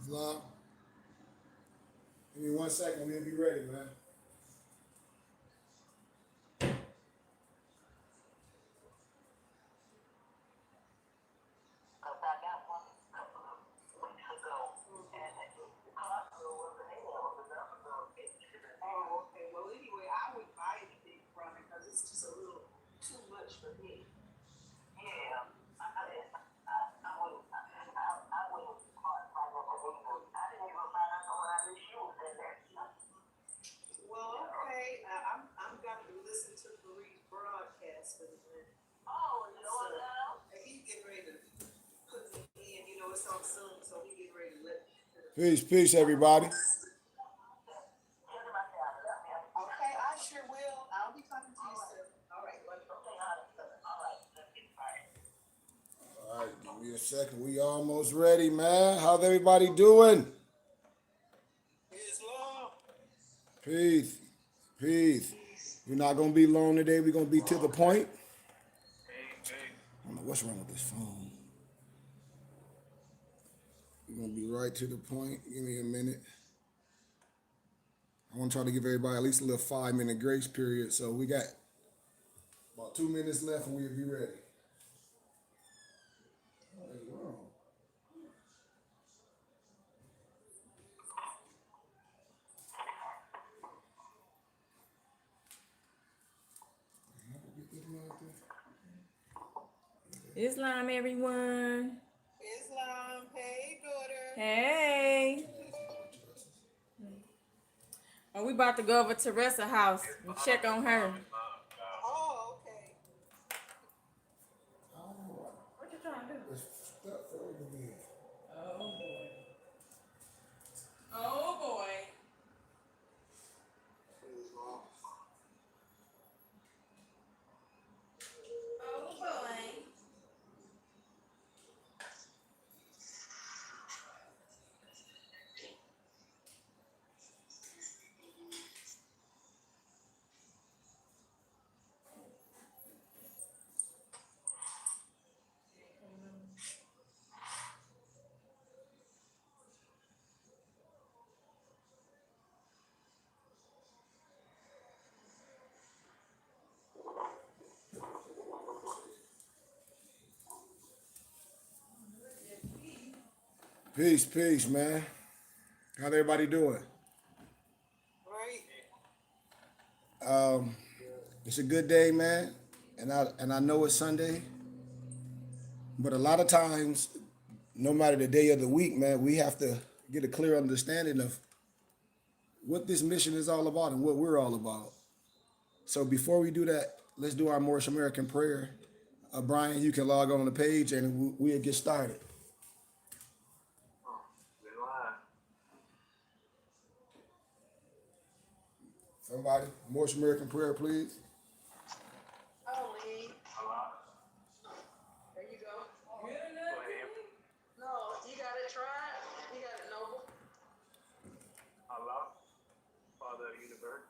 Islam. Give me 1 second. We'll be ready, man. Oh, okay. Well, anyway, I would buy anything from it because it's just a little too much for me. Well, okay. I'm gonna listen to Marie's broadcast for the minute. And he's getting ready to put me in. You know, it's on Zoom, so he getting ready to let me. Peace, peace, everybody. Okay, I sure will. I'll be talking to you soon. All right. All right, give me a second. We almost ready, man. How's everybody doing? Islam. Peace, peace. We're not gonna be long today. We're gonna be to the point. Hey. I don't know what's wrong with this phone. We're gonna be right to the point. Give me a minute. I want to try to give everybody at least a little 5 minute grace period. So we got about 2 minutes left, and we'll be ready. What is wrong? Islam, everyone. Islam, hey, daughter. Hey. Oh, we about to go over to Teresa's house and check on her. Oh, okay. What you trying to do? It's stuck over there. Oh boy. Oh boy. Oh boy. Peace, peace, man. How everybody doing? Right. It's a good day, man, and I know it's Sunday, but a lot of times, no matter the day of the week, man, we have to get a clear understanding of what this mission is all about and what we're all about. So before we do that, let's do our Moorish American prayer. Brian, you can log on the page and we'll get started. Somebody, Moorish American prayer, please. I'll lead. There you go. No, you got it tried. You got it, Noble. Allah, Father of the universe,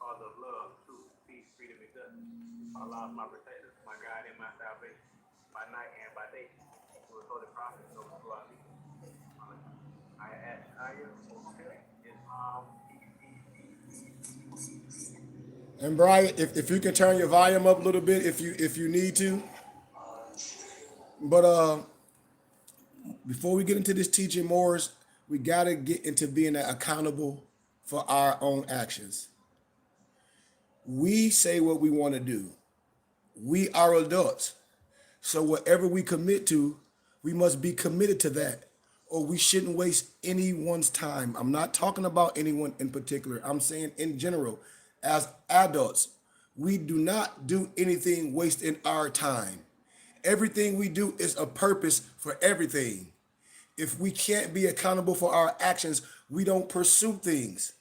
Father of love, truth, peace, freedom, and justice. Allah is my protector, my guide, and my salvation, by night and by day. To his holy prophet, so to our leaders. I ask Ayah, okay, And Brian, if you can turn your volume up a little bit, if you need to. But before we get into this teaching, Morris, we gotta get into being accountable for our own actions. We say what we want to do. We are adults. So whatever we commit to, we must be committed to that. Or we shouldn't waste anyone's time. I'm not talking about anyone in particular. I'm saying in general, as adults, we do not do anything wasting our time. Everything we do is a purpose for everything. If we can't be accountable for our actions, we don't pursue things.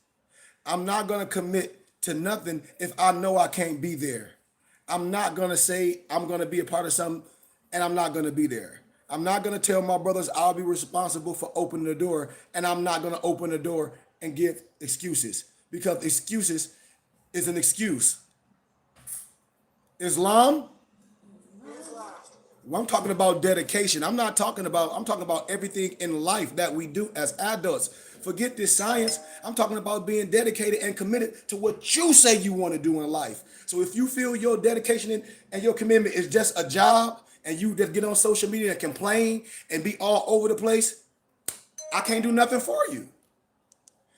I'm not going to commit to nothing if I know I can't be there. I'm not going to say I'm going to be a part of something and I'm not going to be there. I'm not going to tell my brothers I'll be responsible for opening the door and I'm not going to open the door and give excuses because excuses is an excuse. Islam? Islam. When I'm talking about dedication, I'm talking about everything in life that we do as adults. Forget this science. I'm talking about being dedicated and committed to what you say you want to do in life. So if you feel your dedication and your commitment is just a job and you just get on social media and complain and be all over the place, I can't do nothing for you.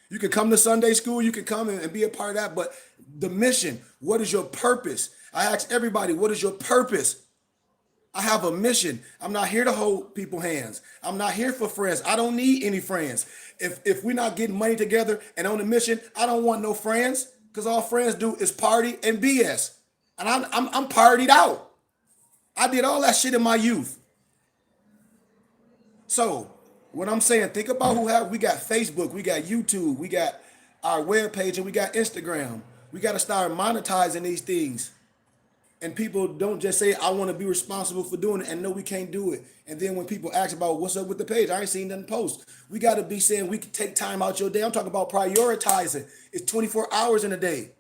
You can come to Sunday school, you can come and be a part of that, but the mission, what is your purpose? I ask everybody, what is your purpose? I have a mission. I'm not here to hold people's hands. I'm not here for friends. I don't need any friends. If we're not getting money together and on a mission, I don't want no friends because all friends do is party and BS. And I'm partied out. I did all that shit in my youth. So what I'm saying, think about we got Facebook, we got YouTube, we got our webpage, and we got Instagram. We got to start monetizing these things. And people don't just say, I want to be responsible for doing it, and no, we can't do it. And then when people ask about what's up with the page, I ain't seen nothing post. We got to be saying we can take time out your day. I'm talking about prioritizing. It's 24 hours in a day.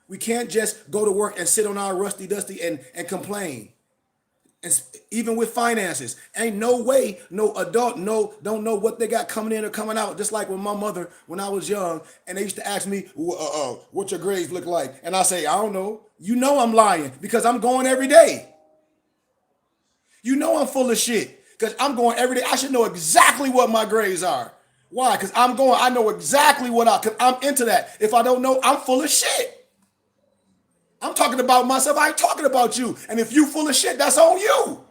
We can't just go to work and sit on our rusty dusty and complain. And even with finances, ain't no way no adult don't know what they got coming in or coming out. Just like with my mother when I was young, and they used to ask me, what your grades look like? And I say, I don't know. You know I'm lying because I'm going every day. You know I'm full of shit because I'm going every day. I should know exactly what my grades are. Why? Because I know exactly because I'm into that. If I don't know, I'm full of shit. I'm talking about myself. I ain't talking about you. And if you full of shit, that's on you.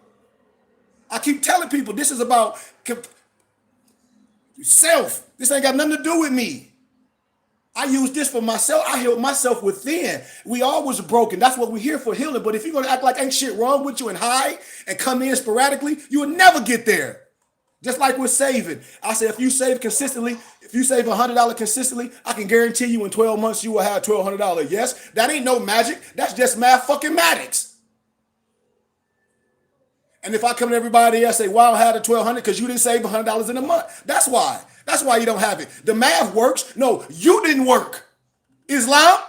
I keep telling people this is about self. This ain't got nothing to do with me. I use this for myself. I heal myself within. We all was broken. That's what we're here for, healing. But if you're going to act like ain't shit wrong with you and hide and come in sporadically, you will never get there. Just like with saving. I said, if you save consistently, if you save $100 consistently, I can guarantee you in 12 months you will have $1,200. Yes, that ain't no magic. That's just math fucking matics. And if I come to everybody else and say, well, I don't have the $1,200 because you didn't save $100 in a month. That's why. That's why you don't have it. The math works. No, you didn't work. Islam?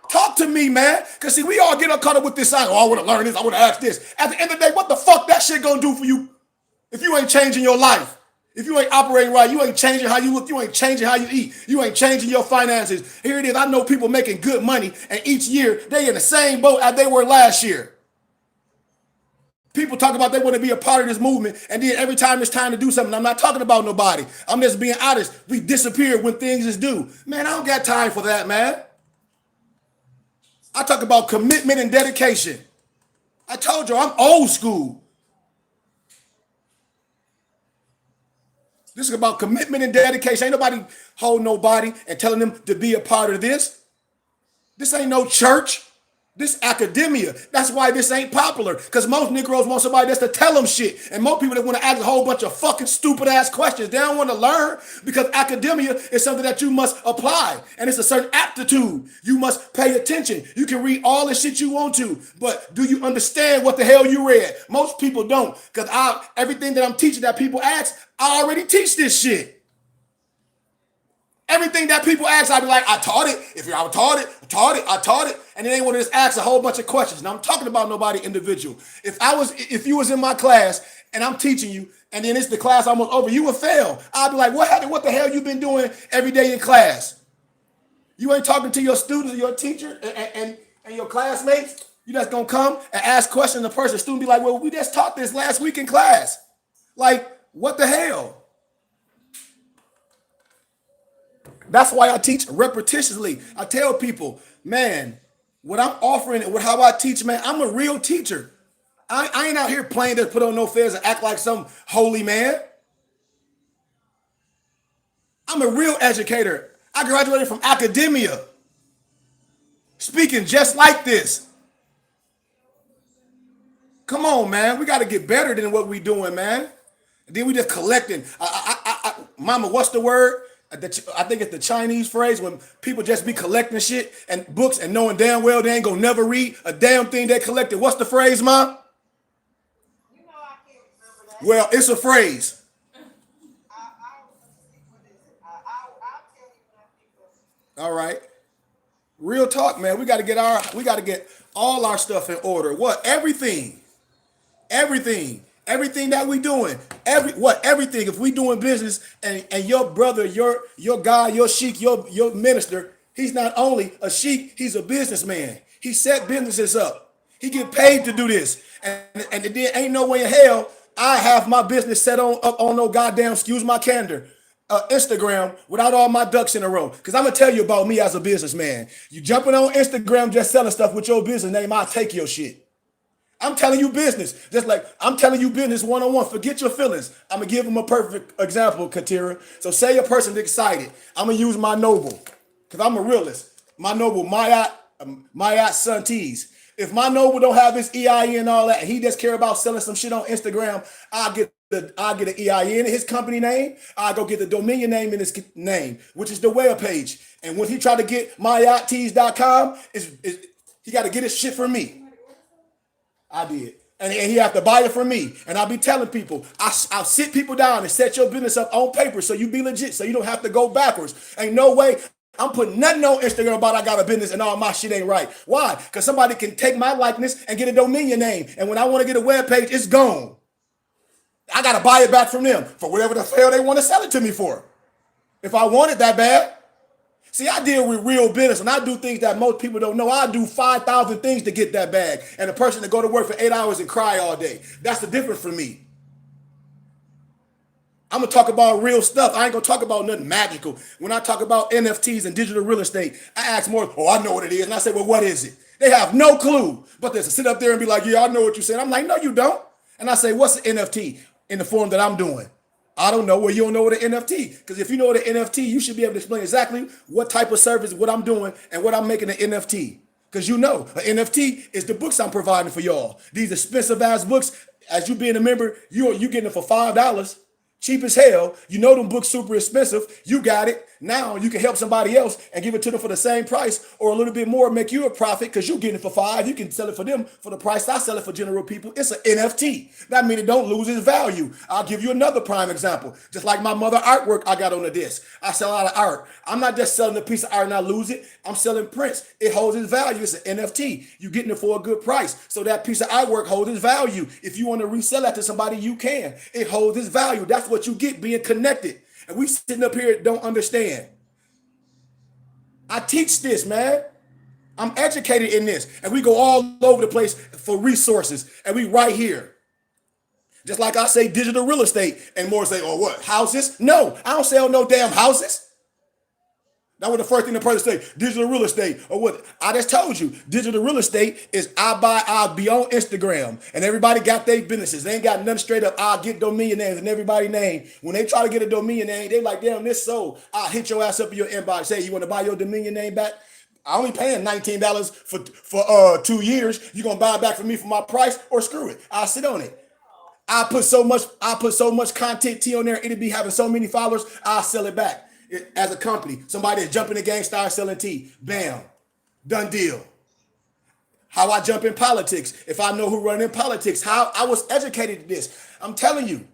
Talk to me, man. Because see, we all get caught up with this side. Oh, I want to learn this. I want to ask this. At the end of the day, what the fuck that shit gonna do for you? If you ain't changing your life, if you ain't operating right, you ain't changing how you look, you ain't changing how you eat, you ain't changing your finances. Here it is. I know people making good money, and each year they in the same boat as they were last year. People talk about they want to be a part of this movement, and then every time it's time to do something, I'm not talking about nobody. I'm just being honest. We disappear when things is due. Man, I don't got time for that, man. I talk about commitment and dedication. I told you, I'm old school. This is about commitment and dedication. Ain't nobody holding nobody and telling them to be a part of this. This ain't no church. This academia. That's why this ain't popular. Because most Negroes want somebody that's to tell them shit. And most people that want to ask a whole bunch of fucking stupid ass questions. They don't want to learn because academia is something that you must apply. And it's a certain aptitude. You must pay attention. You can read all the shit you want to. But do you understand what the hell you read? Most people don't. Because everything that I'm teaching that people ask, I already teach this shit. Everything that people ask, I be like, I taught it. I taught it. And then they want to just ask a whole bunch of questions. Now I'm talking about nobody individual. If you was in my class and I'm teaching you, and then it's the class almost over, you would fail. I'd be like, what the hell you been doing every day in class? You ain't talking to your students or your teacher and your classmates. You just gonna come and ask questions. The student be like, well, we just taught this last week in class. Like, what the hell? That's why I teach repetitiously. I tell people, man, what I'm offering, with how I teach, man, I'm a real teacher. I ain't out here playing to put on no fairs and act like some holy man. I'm a real educator. I graduated from academia, speaking just like this. Come on, man. We got to get better than what we doing, man. And then we just collecting. Mama, what's the word? I think it's the Chinese phrase when people just be collecting shit and books and knowing damn well they ain't gonna never read a damn thing they collected. What's the phrase, Mom? You know I can't remember that. Well, it's a phrase. I'll tell you when I think of it. All right. Real talk, man. We got to get all our stuff in order. What? Everything. Everything that we doing, everything. If we doing business and your brother, your guy, your sheik, your minister, he's not only a sheik, he's a businessman. He set businesses up. He get paid to do this, and there ain't no way in hell I have my business set up on no goddamn, excuse my candor, Instagram without all my ducks in a row. Because I'm gonna tell you about me as a businessman. You jumping on Instagram just selling stuff with your business name, I'll take your shit. I'm telling you business, just like I'm telling you business one-on-one. Forget your feelings. I'm gonna give them a perfect example, Katira. So say a person's excited. I'm gonna use my noble, because I'm a realist. My noble, Mayat Son Tees. If my noble don't have his EIN and all that, and he just care about selling some shit on Instagram, I'll get an EIN in his company name. I'll go get the dominion name in his name, which is the web page. And when he try to get mayattees.com, he got to get his shit from me. I did. And he have to buy it from me. And I'll be telling people, I'll sit people down and set your business up on paper so you be legit, so you don't have to go backwards. Ain't no way I'm putting nothing on Instagram about I got a business and all my shit ain't right. Why? Because somebody can take my likeness and get a dominion name. And when I want to get a web page, it's gone. I got to buy it back from them for whatever the hell they want to sell it to me for. If I want it that bad. See, I deal with real business, and I do things that most people don't know. I do 5,000 things to get that bag, and a person to go to work for 8 hours and cry all day. That's the difference for me. I'm going to talk about real stuff. I ain't going to talk about nothing magical. When I talk about NFTs and digital real estate, I ask more, I know what it is. And I say, well, what is it? They have no clue, but they sit up there and be like, yeah, I know what you said. I'm like, no, you don't. And I say, what's an NFT in the form that I'm doing? I don't know. Well, you don't know what an NFT, because if you know what an NFT, you should be able to explain exactly what type of service, what I'm doing, and what I'm making an NFT. Because you know, an NFT is the books I'm providing for y'all. These expensive ass books, as you being a member, you getting them for $5. Cheap as hell. You know them books super expensive. You got it. Now you can help somebody else and give it to them for the same price or a little bit more, make you a profit because you're getting it for $5. You can sell it for them for the price I sell it for general people. It's an NFT. That means it don't lose its value. I'll give you another prime example. Just like my mother artwork I got on the disc. I sell a lot of art. I'm not just selling a piece of art and I lose it. I'm selling prints. It holds its value. It's an NFT. You're getting it for a good price. So that piece of artwork holds its value. If you want to resell that to somebody, you can. It holds its value. That's what you get being connected. And we sitting up here don't understand. I teach this, man. I'm educated in this. And we go all over the place for resources. And we right here. Just like I say digital real estate. And more say, oh, what? Houses? No, I don't sell no damn houses. That was the first thing the person say, digital real estate. Or what? I just told you, digital real estate is I'll be on Instagram. And everybody got their businesses. They ain't got nothing straight up. I'll get dominion names and everybody name. When they try to get a dominion name, they like, damn, this sold. I'll hit your ass up in your inbox. Say, you want to buy your dominion name back? I only paying $19 for 2 years. You gonna buy it back from me for my price or screw it? I'll sit on it. I put so much content T on there, it'll be having so many followers, I'll sell it back. As a company, somebody that jump in the game, start selling tea. Bam. Done deal. How I jump in politics. If I know who run in politics, how I was educated to this. I'm telling you,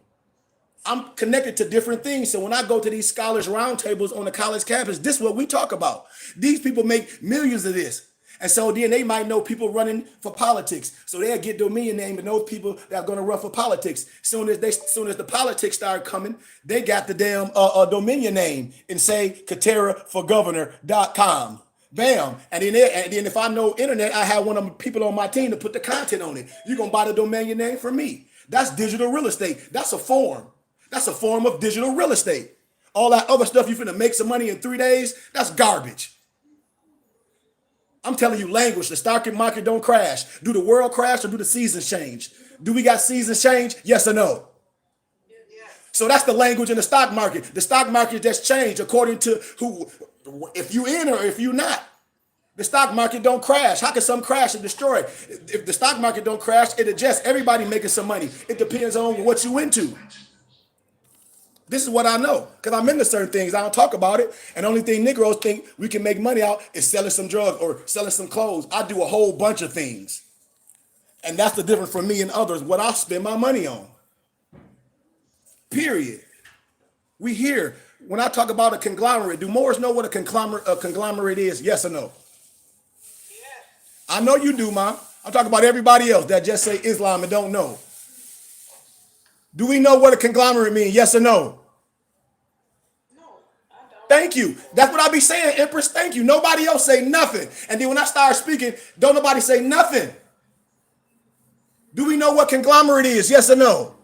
I'm connected to different things. So when I go to these scholars roundtables on the college campus, this is what we talk about. These people make millions of this. And so then they might know people running for politics. So they'll get dominion name and those people that are going to run for politics. Soon as the politics start coming, they got the damn dominion name and say KateraForGovernor.com. Bam. And then if I know internet, I have one of the people on my team to put the content on it. You're going to buy the dominion name from me. That's digital real estate. That's a form. That's a form of digital real estate. All that other stuff you're finna make some money in 3 days, that's garbage. I'm telling you language, the stock market don't crash. Do the world crash or do the seasons change? Do we got seasons change? Yes or no? So that's the language in the stock market. The stock market just changed according to if you in or if you not. The stock market don't crash. How can some crash and destroy? If the stock market don't crash, it adjusts. Everybody making some money. It depends on what you into. This is what I know, because I'm into certain things. I don't talk about it. And the only thing Negroes think we can make money out is selling some drugs or selling some clothes. I do a whole bunch of things. And that's the difference from me and others, what I spend my money on. Period. We hear, when I talk about a conglomerate, do Moors know what a conglomerate is? Yes or no? I know you do, Mom. I'm talking about everybody else that just say Islam and don't know. Do we know what a conglomerate means? Yes or no? No, I don't. Thank you. That's what I be saying, Empress. Thank you. Nobody else say nothing. And then when I start speaking, don't nobody say nothing. Do we know what conglomerate is? Yes or no?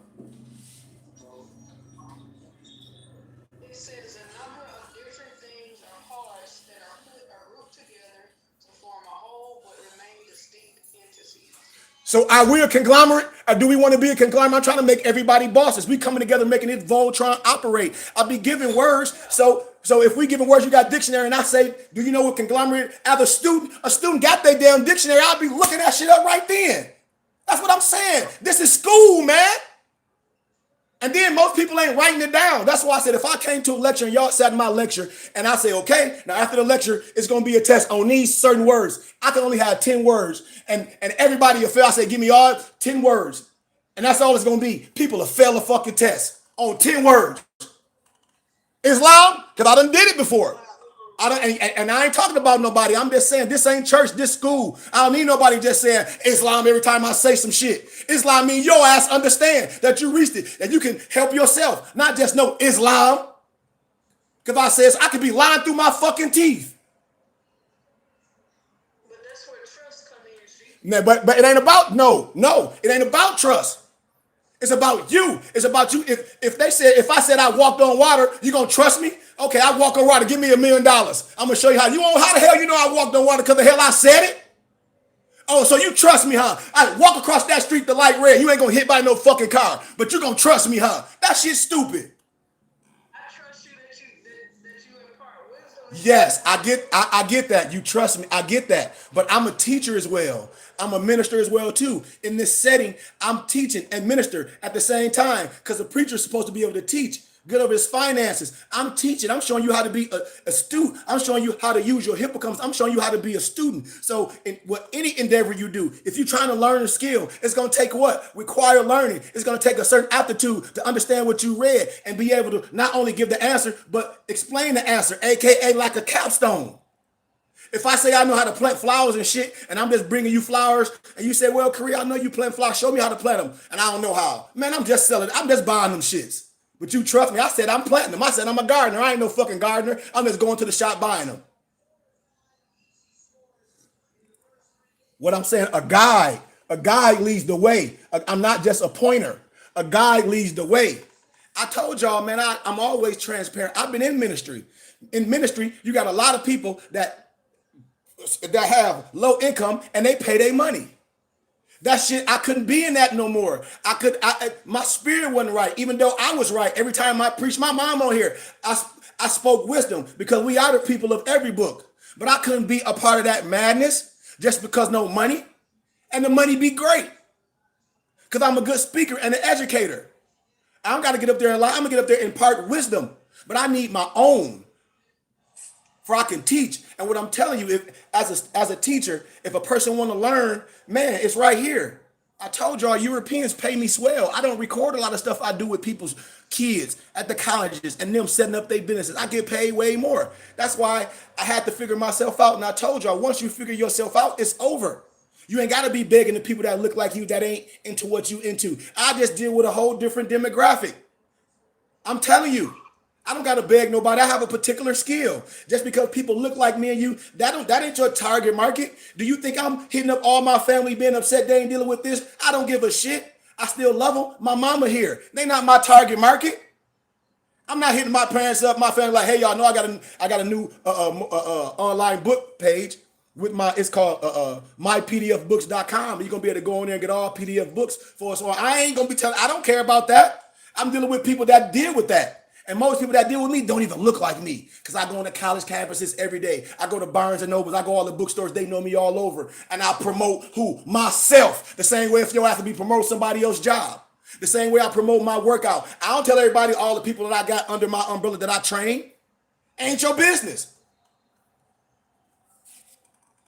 It says a number of different things or parts that are put or grouped together to form a whole but remain distinct entities. So are we a conglomerate? Or do we want to be a conglomerate? I'm trying to make everybody bosses. We coming together making this Voltron operate. I'll be giving words. So if we giving words, you got dictionary, and I say, do you know what conglomerate? As a student got their damn dictionary, I'll be looking that shit up right then. That's what I'm saying. This is school, man. And then most people ain't writing it down. That's why I said if I came to a lecture and y'all sat in my lecture and I say, okay, now after the lecture, it's going to be a test on these certain words. I can only have 10 words. And everybody will fail. I say, give me all 10 words. And that's all it's going to be. People will fail a fucking test on 10 words. Islam? Because I done did it before. And I ain't talking about nobody. I'm just saying this ain't church, this school. I don't need nobody just saying Islam every time I say some shit. Islam means your ass understand that you reached it, that you can help yourself, not just know Islam. Because I says I could be lying through my fucking teeth. But that's where trust comes in, see? Now, but it ain't about no, it ain't about trust. It's about you. It's about you. If I said I walked on water, you gonna trust me? Okay, I walk on water. Give me $1 million. I'm gonna show you how. You know how the hell you know I walked on water? Because the hell I said it. Oh, so you trust me, huh? I walk across that street, the light red. You ain't gonna hit by no fucking car, but you gonna trust me, huh? That shit's stupid. I trust you that you impart wisdom. Yes, I get that. You trust me. I get that. But I'm a teacher as well. I'm a minister as well too. In this setting, I'm teaching and minister at the same time because the preacher is supposed to be able to teach good over his finances. I'm teaching. I'm showing you how to be a student. I'm showing you how to use your hippocampus. I'm showing you how to be a student. So in any endeavor you do, if you're trying to learn a skill, it's going to take what? Require learning. It's going to take a certain aptitude to understand what you read and be able to not only give the answer, but explain the answer, AKA like a capstone. If I say I know how to plant flowers and shit, and I'm just bringing you flowers, and you say, well, Korea, I know you plant flowers. Show me how to plant them. And I don't know how. Man, I'm just buying them shits. But you trust me. I said I'm planting them. I said I'm a gardener. I ain't no fucking gardener. I'm just going to the shop buying them. What I'm saying, a guide leads the way. I'm not just a pointer. A guide leads the way. I told y'all, man, I'm always transparent. I've been in ministry. In ministry, you got a lot of people that have low income and they pay their money. That shit, I couldn't be in that no more. My spirit wasn't right, even though I was right. Every time I preached my mom on here, I spoke wisdom because we are the people of every book. But I couldn't be a part of that madness just because no money. And the money be great. Because I'm a good speaker and an educator. I don't got to get up there and lie. I'm going to get up there and impart wisdom. But I need my own. For I can teach. And what I'm telling you, as a teacher, if a person want to learn, man, it's right here. I told y'all Europeans pay me swell. I don't record a lot of stuff I do with people's kids at the colleges and them setting up their businesses. I get paid way more. That's why I had to figure myself out. And I told y'all, once you figure yourself out, it's over. You ain't got to be begging the people that look like you that ain't into what you into. I just deal with a whole different demographic. I'm telling you. I don't gotta beg nobody. I have a particular skill. Just because people look like me and you, that ain't your target market. Do you think I'm hitting up all my family being upset they ain't dealing with this? I don't give a shit. I still love them. My mama here. They not my target market. I'm not hitting my parents up, my family like, hey y'all know I got a new online book page with it's called mypdfbooks.com. You're gonna be able to go in there and get all PDF books for us. So I ain't gonna be telling. I don't care about that. I'm dealing with people that deal with that. And most people that deal with me don't even look like me because I go into college campuses every day. I go to Barnes and Nobles. I go all the bookstores. They know me all over. And I promote who? Myself. The same way if you have to be promote somebody else's job. The same way I promote my workout. I don't tell everybody all the people that I got under my umbrella that I train. Ain't your business.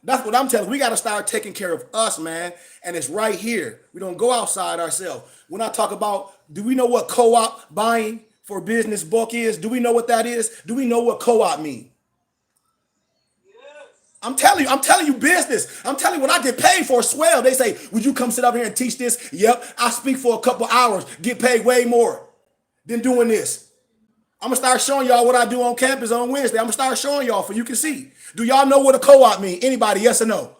That's what I'm telling you. We got to start taking care of us, man. And it's right here. We don't go outside ourselves. When I talk about, do we know what co-op buying for business book is? Do we know what that is? Do we know what co-op mean? Yes. I'm telling you business. I'm telling you what I get paid for swell. They say, would you come sit up here and teach this? Yep. I speak for a couple hours, get paid way more than doing this. I'm gonna start showing y'all what I do on campus on Wednesday. I'm gonna start showing y'all so you can see. Do y'all know what a co-op mean? Anybody, yes or no?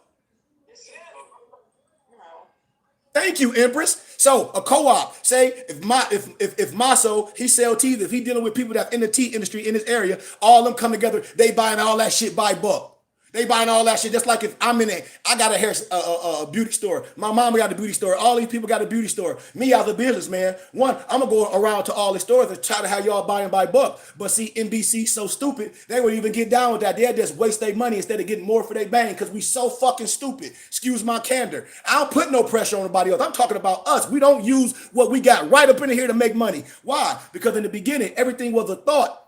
Thank you, Empress. So a co-op, say if Maso, he sell teeth, if he dealing with people that's in the tea industry in this area, all of them come together, they buying all that shit by buck. They buying all that shit. Just like if I'm in I got a beauty store. My mama got a beauty store. All these people got a beauty store. Me as a businessman, one, I'm gonna go around to all the stores and try to have y'all buying by buck. But see, NBC so stupid, they wouldn't even get down with that. They'll just waste their money instead of getting more for their bang because we so fucking stupid. Excuse my candor. I don't put no pressure on nobody else. I'm talking about us. We don't use what we got right up in here to make money. Why? Because in the beginning, everything was a thought.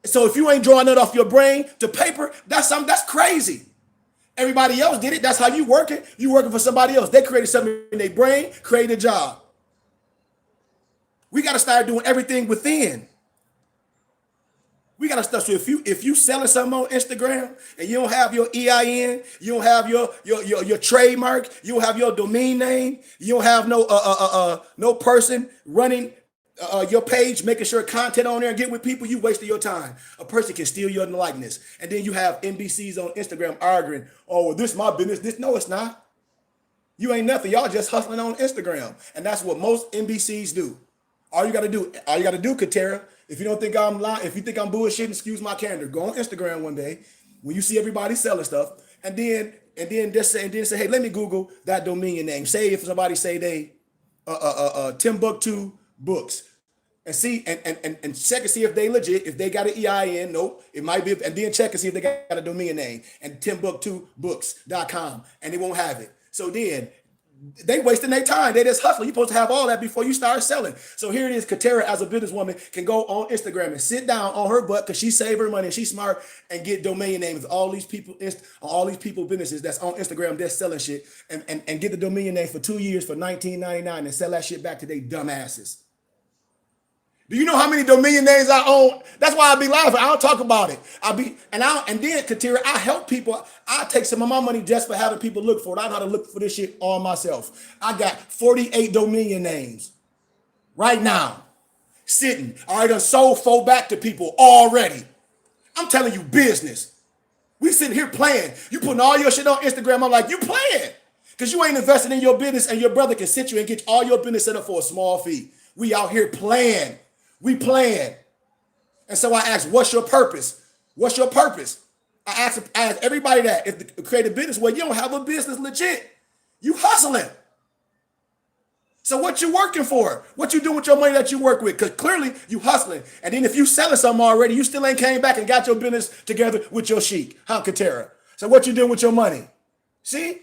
So if you ain't drawing it off your brain to paper, that's crazy. Everybody else did it. That's how you working. You working for somebody else. They created something in their brain, created a job. We got to start doing everything within. We got to start. So if you selling something on Instagram and you don't have your EIN, you don't have your trademark, you don't have your domain name, you don't have no person running your page, making sure content on there and get with people, you wasted your time. A person can steal your likeness. And then you have NBCs on Instagram arguing, oh, well, this is my business. This, no, it's not. You ain't nothing. Y'all just hustling on Instagram. And that's what most NBCs do. All you got to do, Katera, if you don't think I'm lying, if you think I'm bullshitting, excuse my candor, go on Instagram one day when you see everybody selling stuff, and then say, hey, let me Google that domain name. Say if somebody say they Timbuktu Books, and see and check and see if they legit, if they got an EIN, nope, it might be, and then check and see if they got a domain name and TimbuktuBooks.com, and they won't have it. So then they wasting their time. They just hustling. You're supposed to have all that before you start selling. So here it is. Katera, as a businesswoman, can go on Instagram and sit down on her butt because she saved her money and she's smart and get domain names. All these people businesses that's on Instagram that's selling shit and get the domain name for 2 years for $19.99 and sell that shit back to their dumb asses. Do you know how many domain names I own? That's why I be laughing. I don't talk about it. And then Katira, I help people. I take some of my money just for having people look for it. I know how to look for this shit all myself. I got 48 domain names right now sitting. I done sold 4 back to people already. I'm telling you business. We sitting here playing. You putting all your shit on Instagram. I'm like, you playing. Because you ain't investing in your business and your brother can sit you and get all your business set up for a small fee. We out here playing. We playing. And so I asked, what's your purpose? What's your purpose? I asked everybody that. If the creative business, well, you don't have a business legit. You hustling. So what you working for? What you doing with your money that you work with? Because clearly you hustling. And then if you selling something already, you still ain't came back and got your business together with your sheik, huh, Katera? So what you doing with your money? See?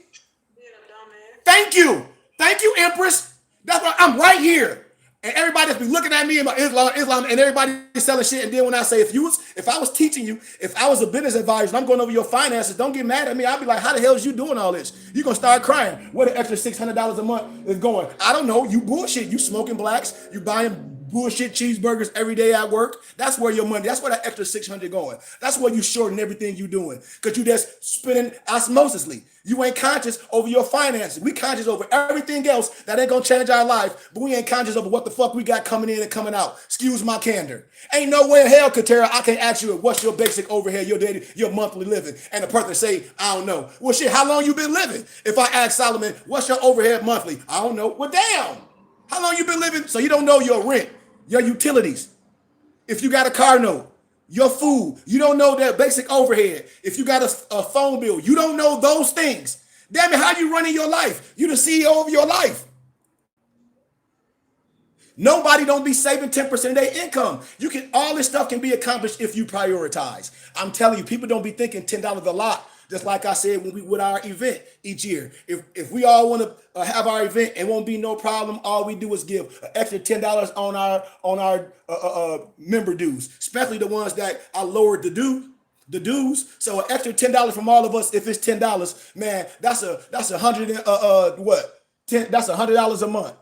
Thank you. Thank you, Empress. That's why I'm right here. And everybody just be looking at me about Islam, and everybody selling shit. And then when I say, if I was teaching you, if I was a business advisor and I'm going over your finances, don't get mad at me. I'll be like, how the hell is you doing all this? You're going to start crying. Where the extra $600 a month is going? I don't know. You bullshit. You smoking blacks. You buying bullshit cheeseburgers every day at work. That's where your money, that's where that extra 600 going. That's where you shorten everything you doing. Because you just spending osmosisly. You ain't conscious over your finances. We conscious over everything else that ain't gonna change our life, but we ain't conscious over what the fuck we got coming in and coming out. Excuse my candor. Ain't no way in hell, Katera, I can ask you what's your basic overhead, your monthly living, and the person say, I don't know. Well, shit, how long you been living? If I ask Solomon, what's your overhead monthly? I don't know. Well, damn. How long you been living? So you don't know your rent, your utilities. If you got a car note, your food, you don't know that basic overhead. If you got a phone bill, you don't know those things. Damn it, how you running your life? You the CEO of your life. Nobody don't be saving 10% of their income. All this stuff can be accomplished if you prioritize. I'm telling you, people don't be thinking $10 a lot. Just like I said when we with our event each year. If we all want to have our event, it won't be no problem. All we do is give an extra $10 on our member dues, especially the ones that I lowered the dues. So an extra $10 from all of us. If it's $10, man, that's $100 a month.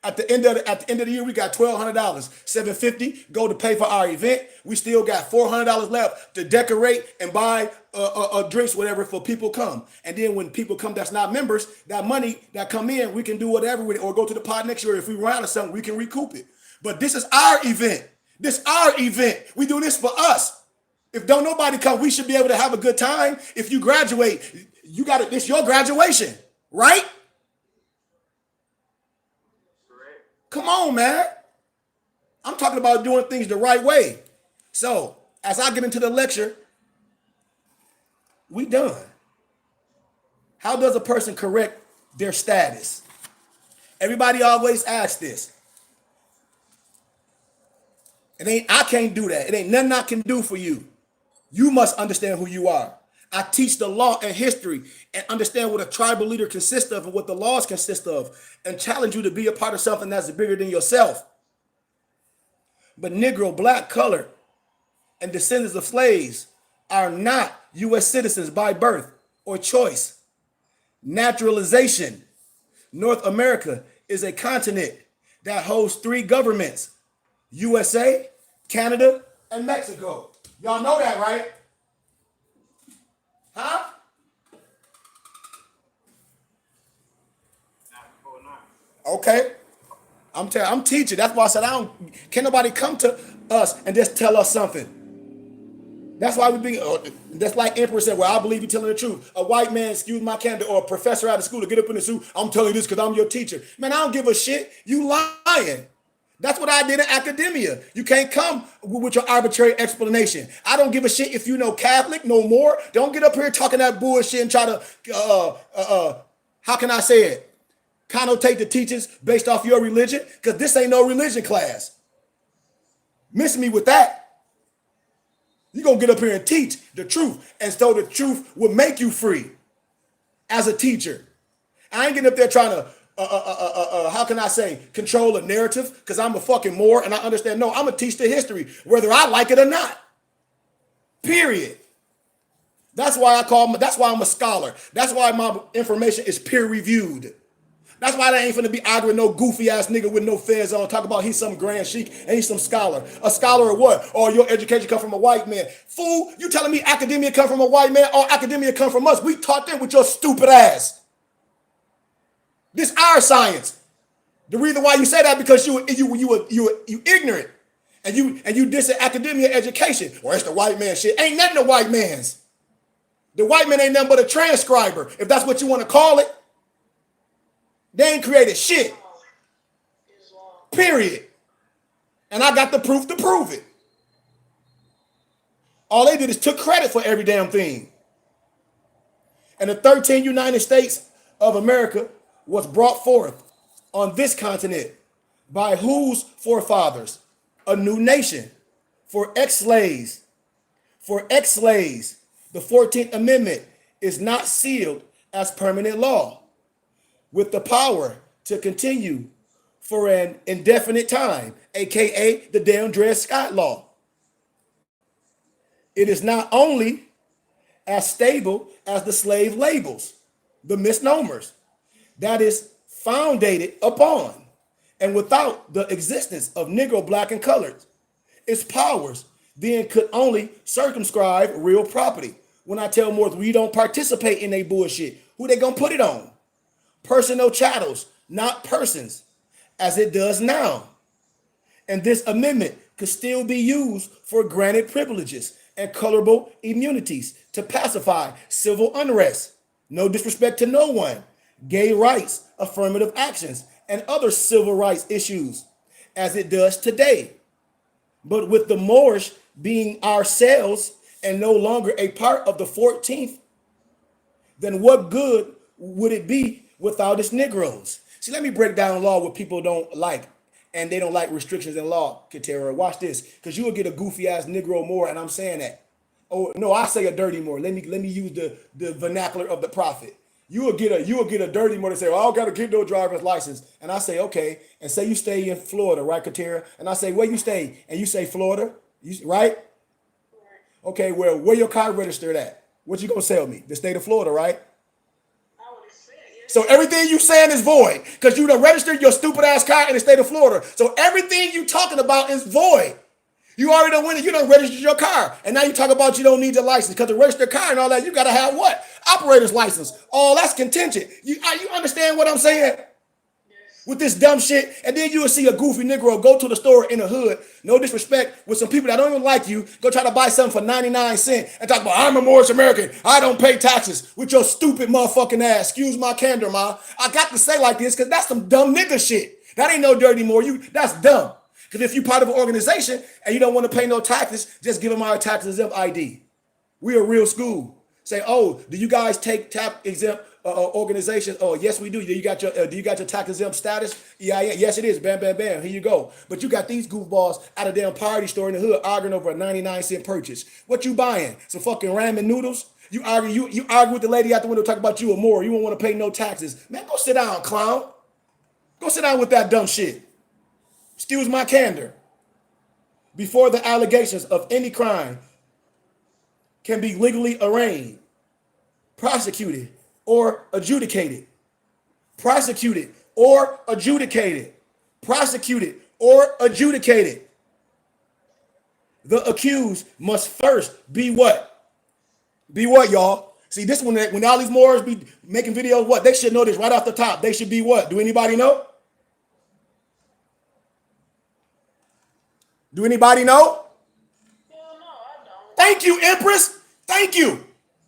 At the end of the year, we got $1,200, $750 go to pay for our event. We still got $400 left to decorate and buy drinks, whatever, for people come. And then when people come that's not members, that money that come in, we can do whatever with it, or go to the pot next year. If we run out of something, we can recoup it. But this is our event. This our event. We do this for us. If don't nobody come, we should be able to have a good time. If you graduate, you got it. It's your graduation, right? Come on, man. I'm talking about doing things the right way. So, as I get into the lecture, we done. How does a person correct their status? Everybody always asks this. I can't do that. It ain't nothing I can do for you. You must understand who you are. I teach the law and history and understand what a tribal leader consists of and what the laws consist of, and challenge you to be a part of something that's bigger than yourself. But Negro, black, colored, and descendants of slaves are not U.S. citizens by birth or choice. Naturalization. North America is a continent that holds 3 governments: USA, Canada, and Mexico. Y'all know that, right? Huh? Okay. I'm teaching. That's why I said can't nobody come to us and just tell us something. That's why that's like Emperor said, well, I believe you're telling the truth. A white man, excuse my candor, or a professor out of school to get up in the suit, I'm telling you this because I'm your teacher. Man, I don't give a shit. You lying. That's what I did in academia. You can't come with your arbitrary explanation. I don't give a shit if you know Catholic no more. Don't get up here talking that bullshit and try to, how can I say it? Connotate the teachings based off your religion, because this ain't no religion class. Miss me with that. You're going to get up here and teach the truth, and so the truth will make you free as a teacher. I ain't getting up there trying to, how can I say, control a narrative because I'm a fucking Moor and I understand. No, I'm going to teach the history, whether I like it or not. Period. That's why I'm a scholar. That's why my information is peer reviewed. That's why they ain't finna be arguing no goofy ass nigga with no fez on, talk about he's some grand sheik and he's some scholar. A scholar of what? Or your education come from a white man. Fool, you telling me academia come from a white man or academia come from us? We taught them with your stupid ass. This our science. The reason why you say that because you ignorant and you diss academia education. Well, it's the white man shit. Ain't nothing the white man's. The white man ain't nothing but a transcriber, if that's what you want to call it. They ain't created shit. Period. And I got the proof to prove it. All they did is took credit for every damn thing. And the 13 United States of America was brought forth on this continent by whose forefathers? A new nation. For ex-slaves. For ex-slaves. The 14th Amendment is not sealed as permanent law, with the power to continue for an indefinite time, aka the damn Dred Scott Law. It is not only as stable as the slave labels, the misnomers, that is founded upon, and without the existence of Negro, black, and colored, its powers then could only circumscribe real property. When I tell Morris we don't participate in their bullshit, who they gonna put it on? Personal chattels, not persons, as it does now. And this amendment could still be used for granted privileges and colorable immunities to pacify civil unrest. No disrespect to no one. Gay rights, affirmative actions, and other civil rights issues, as it does today. But with the Moorish being ourselves and no longer a part of the 14th, then what good would it be without its Negroes? See, let me break down law what people don't like, and they don't like restrictions in law, Katera. Watch this, because you will get a goofy ass Negro Moor, and I'm saying that. Oh no, I say a dirty Moor. Let me use the vernacular of the prophet. You will get a dirty Moor to say, well, I don't gotta get no driver's license. And I say, okay, and say you stay in Florida, right, Katera? And I say, where you stay? And you say Florida, right? Okay, well, where your car registered at? What you gonna sell me? The state of Florida, right? So everything you saying is void because you done registered your stupid ass car in the state of Florida. So everything you talking about is void. You already done went and you done registered your car. And now you talk about you don't need your license because to register a car and all that, you got to have what? Operator's license. Oh, that's contingent. You understand what I'm saying? With this dumb shit, and then you will see a goofy Negro go to the store in the hood, no disrespect, with some people that don't even like you, go try to buy something for 99 cents and talk about, I'm a Moorish American, I don't pay taxes, with your stupid motherfucking ass. Excuse my candor, ma. I got to say like this because that's some dumb nigga shit. That ain't no dirty more. That's dumb. Because if you're part of an organization and you don't want to pay no taxes, just give them our tax exempt ID. We're a real school. Say, oh, do you guys take tax exempt organizations? Oh, yes, we do. Do you got your tax exempt status? Yeah, yes, it is. Bam, bam, bam. Here you go. But you got these goofballs at a damn party store in the hood arguing over a 99-cent purchase. What you buying? Some fucking ramen noodles? You argue with the lady out the window talking about you or more. You won't want to pay no taxes. Man, go sit down, clown. Go sit down with that dumb shit. Excuse my candor. Before the allegations of any crime can be legally arraigned, prosecuted, or adjudicated. Prosecuted or adjudicated. Prosecuted or adjudicated. The accused must first be what? Be what, y'all? See, this one, when all these Moors be making videos, what? They should know this right off the top. They should be what? Do anybody know? Do anybody know? Hell no, I don't. Thank you, Empress. Thank you.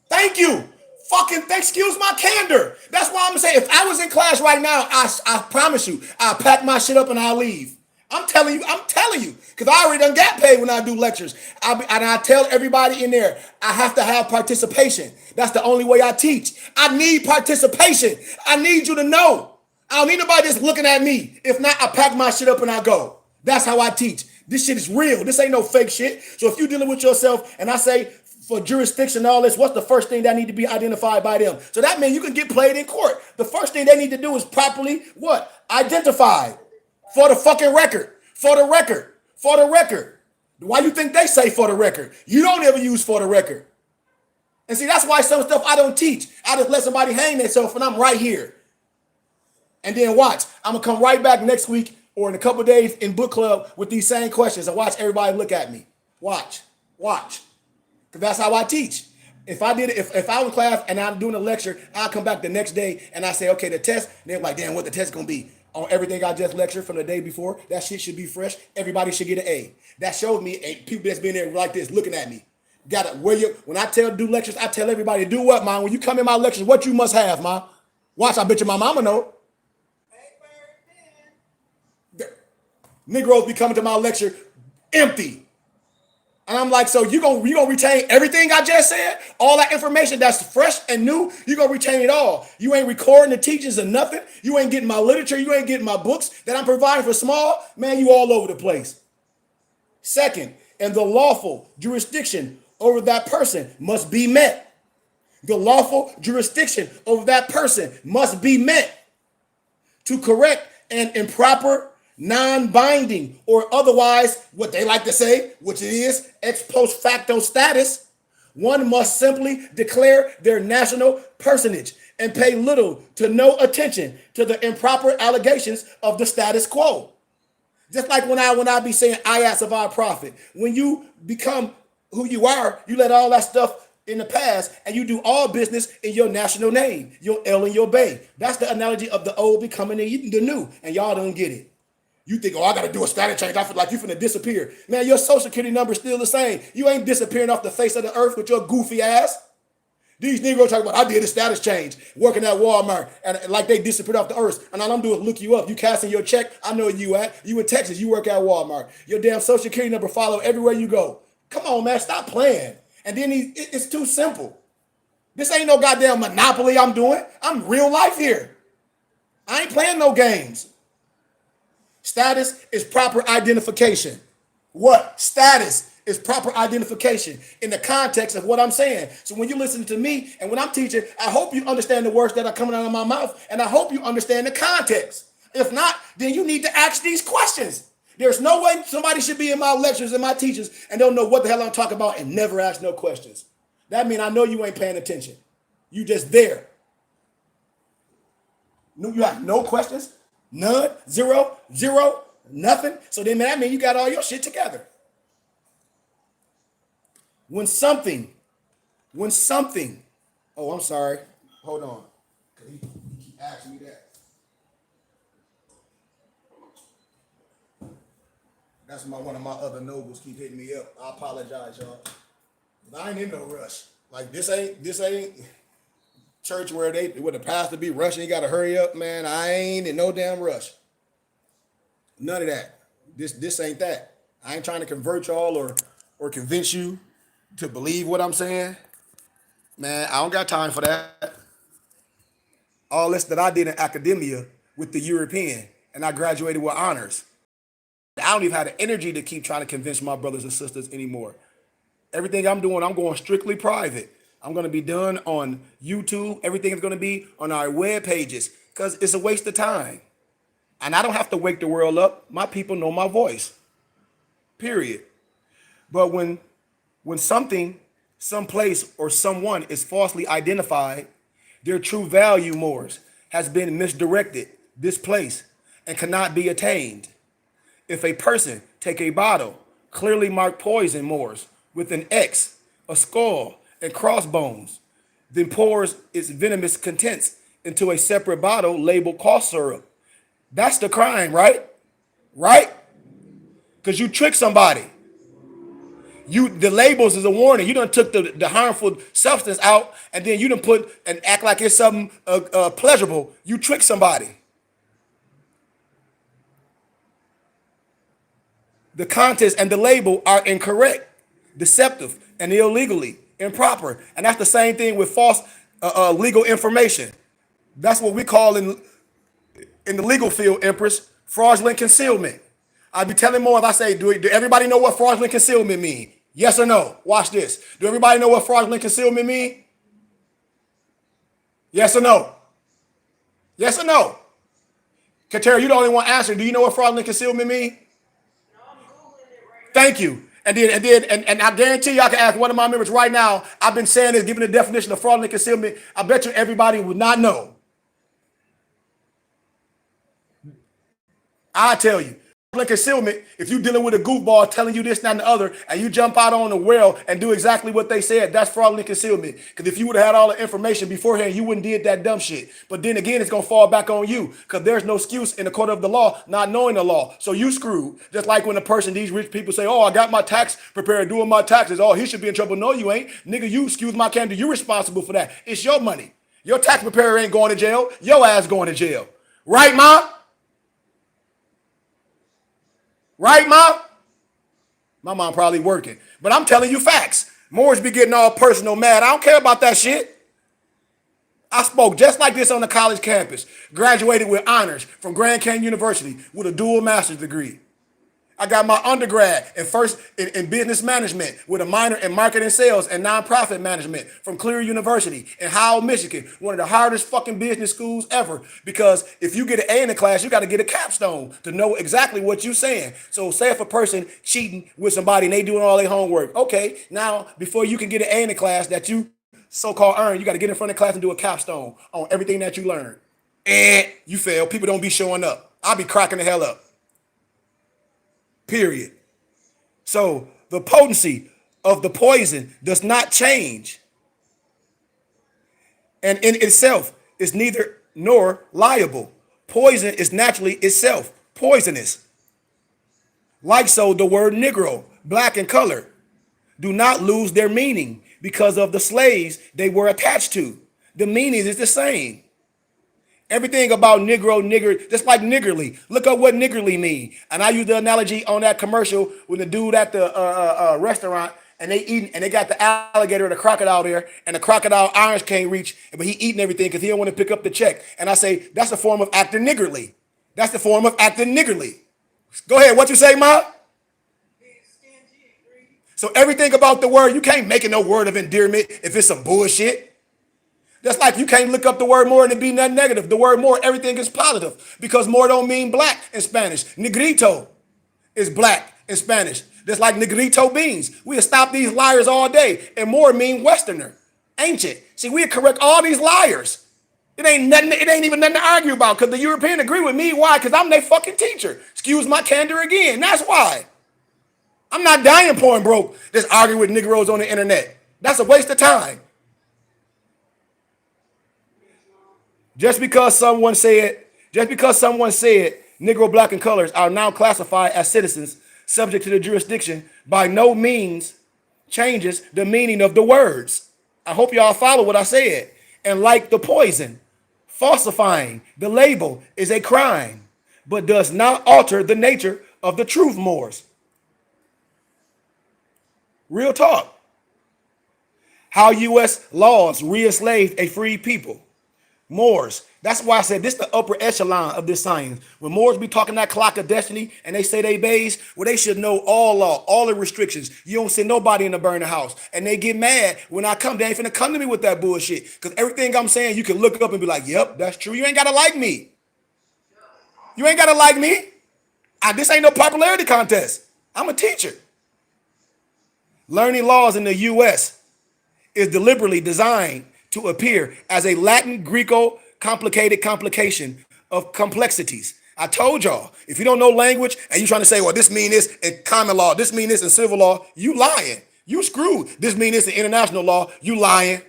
Thank you. Fucking excuse my candor. That's why I'm saying if I was in class right now, I promise you, I'll pack my shit up and I'll leave. I'm telling you, because I already done got paid when I do lectures. And I tell everybody in there, I have to have participation. That's the only way I teach. I need participation. I need you to know. I don't need nobody just looking at me. If not, I pack my shit up and I go. That's how I teach. This shit is real. This ain't no fake shit. So if you're dealing with yourself and I say for jurisdiction and all this, what's the first thing that need to be identified by them? So that means you can get played in court. The first thing they need to do is properly what? Identify. For the fucking record. For the record. For the record. Why you think they say for the record? You don't ever use for the record. And see, that's why some stuff I don't teach. I just let somebody hang themselves and I'm right here. And then watch. I'm going to come right back next week or in a couple of days in book club with these same questions and watch everybody look at me. Watch. Because that's how I teach. If I was in class and I'm doing a lecture, I'll come back the next day and I say, okay, the test. And they're like, damn, what the test going to be? On everything I just lectured from the day before, that shit should be fresh. Everybody should get an A. That shows me people that's been there like this looking at me. When I do lectures, I tell everybody, do what, man? When you come in my lectures, what you must have, man? Watch, I bet you my mama know. Negroes be coming to my lecture empty. And I'm like, so you gonna retain everything I just said? All that information that's fresh and new, you gonna retain it all. You ain't recording the teachings or nothing. You ain't getting my literature. You ain't getting my books that I'm providing for small. Man, you all over the place. Second, and the lawful jurisdiction over that person must be met. The lawful jurisdiction over that person must be met to correct an improper, non-binding, or otherwise what they like to say, which it is ex post facto status. One must simply declare their national personage and pay little to no attention to the improper allegations of the status quo. Just like when I be saying ayats of our prophet, when you become who you are, you let all that stuff in the past and you do all business in your national name, your El and your Bay. That's the analogy of the old becoming the new, and y'all don't get it. You think, oh, I got to do a status change. I feel like you're finna disappear. Man, your social security number is still the same. You ain't disappearing off the face of the earth with your goofy ass. These Negroes talk about, I did a status change working at Walmart and like they disappeared off the earth. And all I'm doing is look you up. You casting your check. I know where you at. You in Texas. You work at Walmart. Your damn social security number follow everywhere you go. Come on, man. Stop playing. And then it's too simple. This ain't no goddamn monopoly I'm doing. I'm real life here. I ain't playing no games. Status is proper identification. What? Status is proper identification in the context of what I'm saying. So when you listen to me and when I'm teaching, I hope you understand the words that are coming out of my mouth, and I hope you understand the context. If not, then you need to ask these questions. There's no way somebody should be in my lectures and my teachers and don't know what the hell I'm talking about and never ask no questions. That means I know you ain't paying attention. You just there. No, you have no questions, none, zero, zero, nothing. So then that means you got all your shit together. When something, oh, I'm sorry, hold on. He keep asking me that. That's one of my other nobles keep hitting me up. I apologize, y'all. But I ain't in no rush. Like this ain't church where the pastor be rushing. You gotta hurry up, man. I ain't in no damn rush. None of that. This ain't that. I ain't trying to convert y'all or convince you to believe what I'm saying. Man, I don't got time for that. All this that I did in academia with the European, and I graduated with honors. I don't even have the energy to keep trying to convince my brothers and sisters anymore. Everything I'm doing, I'm going strictly private. I'm going to be done on YouTube. Everything is going to be on our web pages because it's a waste of time. And I don't have to wake the world up. My people know my voice. Period. But when something, someplace, or someone is falsely identified, their true value, Moors, has been misdirected, displaced, and cannot be attained. If a person take a bottle, clearly marked poison, Moors, with an X, a skull, and crossbones, then pours its venomous contents into a separate bottle labeled cough syrup. That's the crime, right? Right? Because you trick somebody. The labels is a warning. You done took the harmful substance out, and then you done put and act like it's something pleasurable. You trick somebody. The contents and the label are incorrect, deceptive, and illegally improper. And that's the same thing with false legal information. That's what we call in the legal field, Empress, fraudulent concealment. I'll be telling more if I say, do everybody know what fraudulent concealment mean? Yes or no? Watch this. Do everybody know what fraudulent concealment mean? Yes or no? Yes or no? Katera, you the only one answering. Do you know what fraudulent concealment mean? No, I'm Googling it right now. Thank you. And I guarantee you I can ask one of my members right now. I've been saying this, giving the definition of fraudulent concealment. I bet you everybody would not know. I tell you, fraudulent concealment, if you're dealing with a goofball telling you this, that, and the other, and you jump out on the well and do exactly what they said, that's fraudulent concealment. Because if you would have had all the information beforehand, you wouldn't did that dumb shit. But then again, it's going to fall back on you because there's no excuse in the court of the law not knowing the law. So you screwed. Just like when these rich people say, oh, I got my tax prepared doing my taxes. Oh, he should be in trouble. No, you ain't. Nigga, you excuse my candor. You're responsible for that. It's your money. Your tax preparer ain't going to jail. Your ass going to jail. Right, Ma? Right, Ma? My mom probably working. But I'm telling you facts. Moors be getting all personal mad. I don't care about that shit. I spoke just like this on the college campus. Graduated with honors from Grand Canyon University with a dual master's degree. I got my undergrad in business management with a minor in marketing sales and nonprofit management from Cleary University in Howell, Michigan, one of the hardest fucking business schools ever. Because if you get an A in the class, you got to get a capstone to know exactly what you're saying. So say if a person cheating with somebody and they doing all their homework, okay, now before you can get an A in the class that you so-called earn, you got to get in front of the class and do a capstone on everything that you learned. And you fail. People don't be showing up. I'll be cracking the hell up. Period. So the potency of the poison does not change. And in itself is neither nor liable. Poison is naturally itself poisonous. Like so, the word Negro, black in color, do not lose their meaning because of the slaves they were attached to. The meaning is the same. Everything about Negro, nigger, just like niggerly. Look up what niggerly mean. And I use the analogy on that commercial with the dude at the restaurant and they eating and they got the alligator and the crocodile there and the crocodile arms can't reach, but he eating everything because he don't want to pick up the check. And I say that's a form of acting niggerly. That's the form of acting niggerly. Go ahead. What you say, Ma? So everything about the word, you can't make it no word of endearment if it's some bullshit. That's like you can't look up the word more and it be nothing negative. The word more, everything is positive because more don't mean black in Spanish. Negrito is black in Spanish. Just like negrito beans. We'll stop these liars all day. And more mean Westerner, ancient. See, we'll correct all these liars. It ain't nothing. It ain't even nothing to argue about because the European agree with me. Why? Because I'm their fucking teacher. Excuse my candor again. That's why. I'm not dying poor and broke just arguing with Negroes on the internet. That's a waste of time. Just because someone said, Negro, black, and colors are now classified as citizens subject to the jurisdiction by no means changes the meaning of the words. I hope y'all follow what I said. And like the poison, falsifying the label is a crime, but does not alter the nature of the truth mores. Real talk. How U.S. laws re-enslaved a free people. Moors. That's why I said this is the upper echelon of this science. When Moors be talking that clock of destiny and they say they beige, well, they should know all law, all the restrictions. You don't send nobody in the burning house. And they get mad when I come. They ain't finna come to me with that bullshit. Because everything I'm saying, you can look up and be like, yep, that's true. You ain't gotta like me. You ain't gotta like me. This ain't no popularity contest. I'm a teacher. Learning laws in the U.S. is deliberately designed to appear as a Latin Greco complicated complication of complexities. I told y'all, if you don't know language and you trying to say, well, this mean this in common law, this mean this in civil law, you lying. You screwed. This mean this in international law, you lying.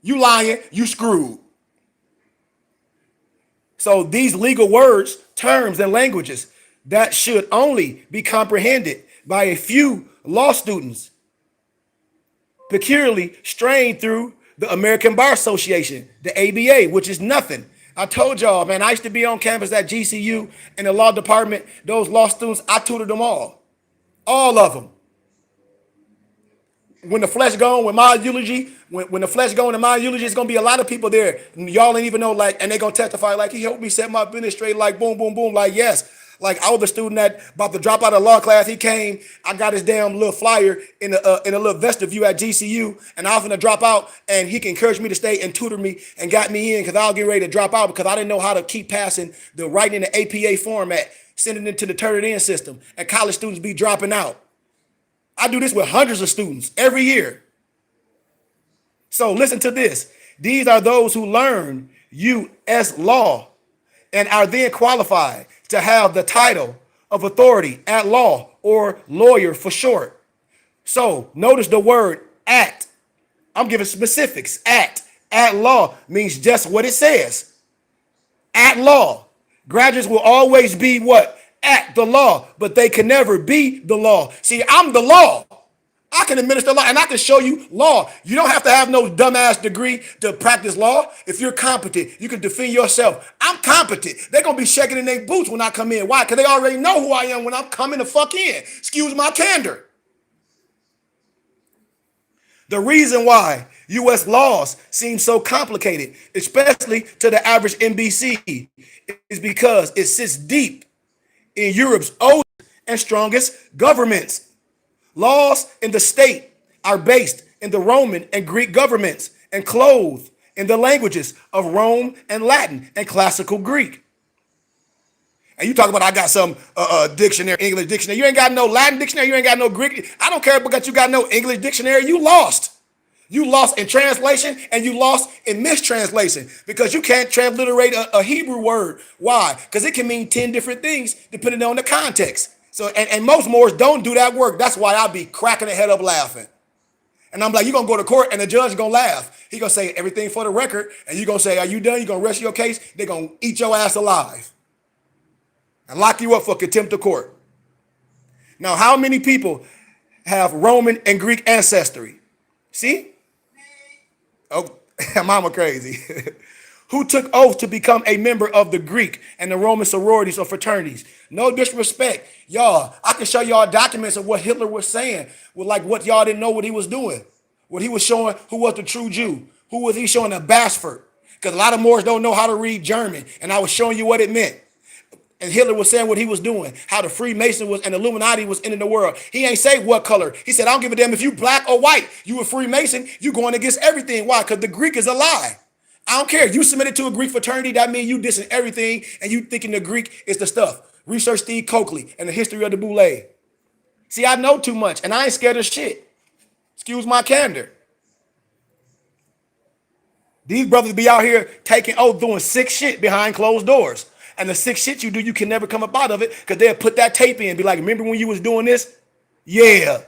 You lying, you screwed. So these legal words, terms, and languages that should only be comprehended by a few law students peculiarly strained through the American Bar Association, the ABA, which is nothing. I told y'all, man, I used to be on campus at GCU in the law department. Those law students, I tutored them all of them. When the flesh gone, with my eulogy, when the flesh gone in my eulogy, it's gonna be a lot of people there. Y'all ain't even know, like, and they gonna testify, like, he helped me set my business straight, like, boom, boom, boom, like, yes. Like, I was the student that about to drop out of law class. He came, I got his damn little flyer in a little vestibule at GCU, and I was gonna drop out, and he encouraged me to stay and tutor me and got me in because I was getting ready to drop out because I didn't know how to keep passing the writing in the APA format, sending it to the turn it in system, and college students be dropping out. I do this with hundreds of students every year. So listen to this. These are those who learn U.S. law and are then qualified to have the title of authority at law or lawyer for short. So notice the word at. I'm giving specifics. At law means just what it says. At law. Graduates will always be what? At the law, but they can never be the law. See, I'm the law. I can administer law and I can show you law. You don't have to have no dumbass degree to practice law. If you're competent, you can defend yourself. I'm competent. They're going to be shaking in their boots when I come in. Why? Because they already know who I am when I'm coming the fuck in. Excuse my candor. The reason why U.S. laws seem so complicated, especially to the average NBC, is because it sits deep in Europe's oldest and strongest governments. Laws in the state are based in the Roman and Greek governments and clothed in the languages of Rome and Latin and classical Greek. And you talk about I got some dictionary, English dictionary. You ain't got no Latin dictionary. You ain't got no Greek. I don't care because you got no English dictionary. You lost. You lost in translation and you lost in mistranslation because you can't transliterate a Hebrew word. Why? Because it can mean 10 different things depending on the context. So, and most Moors don't do that work. That's why I be cracking the head up laughing. And I'm like, you're going to go to court and the judge is going to laugh. He going to say everything for the record. And you're going to say, are you done? You're going to rest your case. They're going to eat your ass alive and lock you up for contempt of court. Now, how many people have Roman and Greek ancestry? See? Oh, mama crazy. Who took oath to become a member of the Greek and the Roman sororities or fraternities. No disrespect. Y'all, I can show y'all documents of what Hitler was saying, with like what y'all didn't know what he was doing. What he was showing who was the true Jew. Who was he showing a Basford? Because a lot of Moors don't know how to read German, and I was showing you what it meant. And Hitler was saying what he was doing, how the Freemason was and the Illuminati was in the world. He ain't say what color. He said, I don't give a damn if you black or white. You a Freemason, you going against everything. Why? Because the Greek is a lie. I don't care. You submitted to a Greek fraternity, that means you dissing everything and you thinking the Greek is the stuff. Research Steve Coakley and the history of the Boule. See, I know too much and I ain't scared of shit. Excuse my candor. These brothers be out here doing sick shit behind closed doors. And the sick shit you do, you can never come up out of it because they'll put that tape in and be like, remember when you was doing this? Yeah.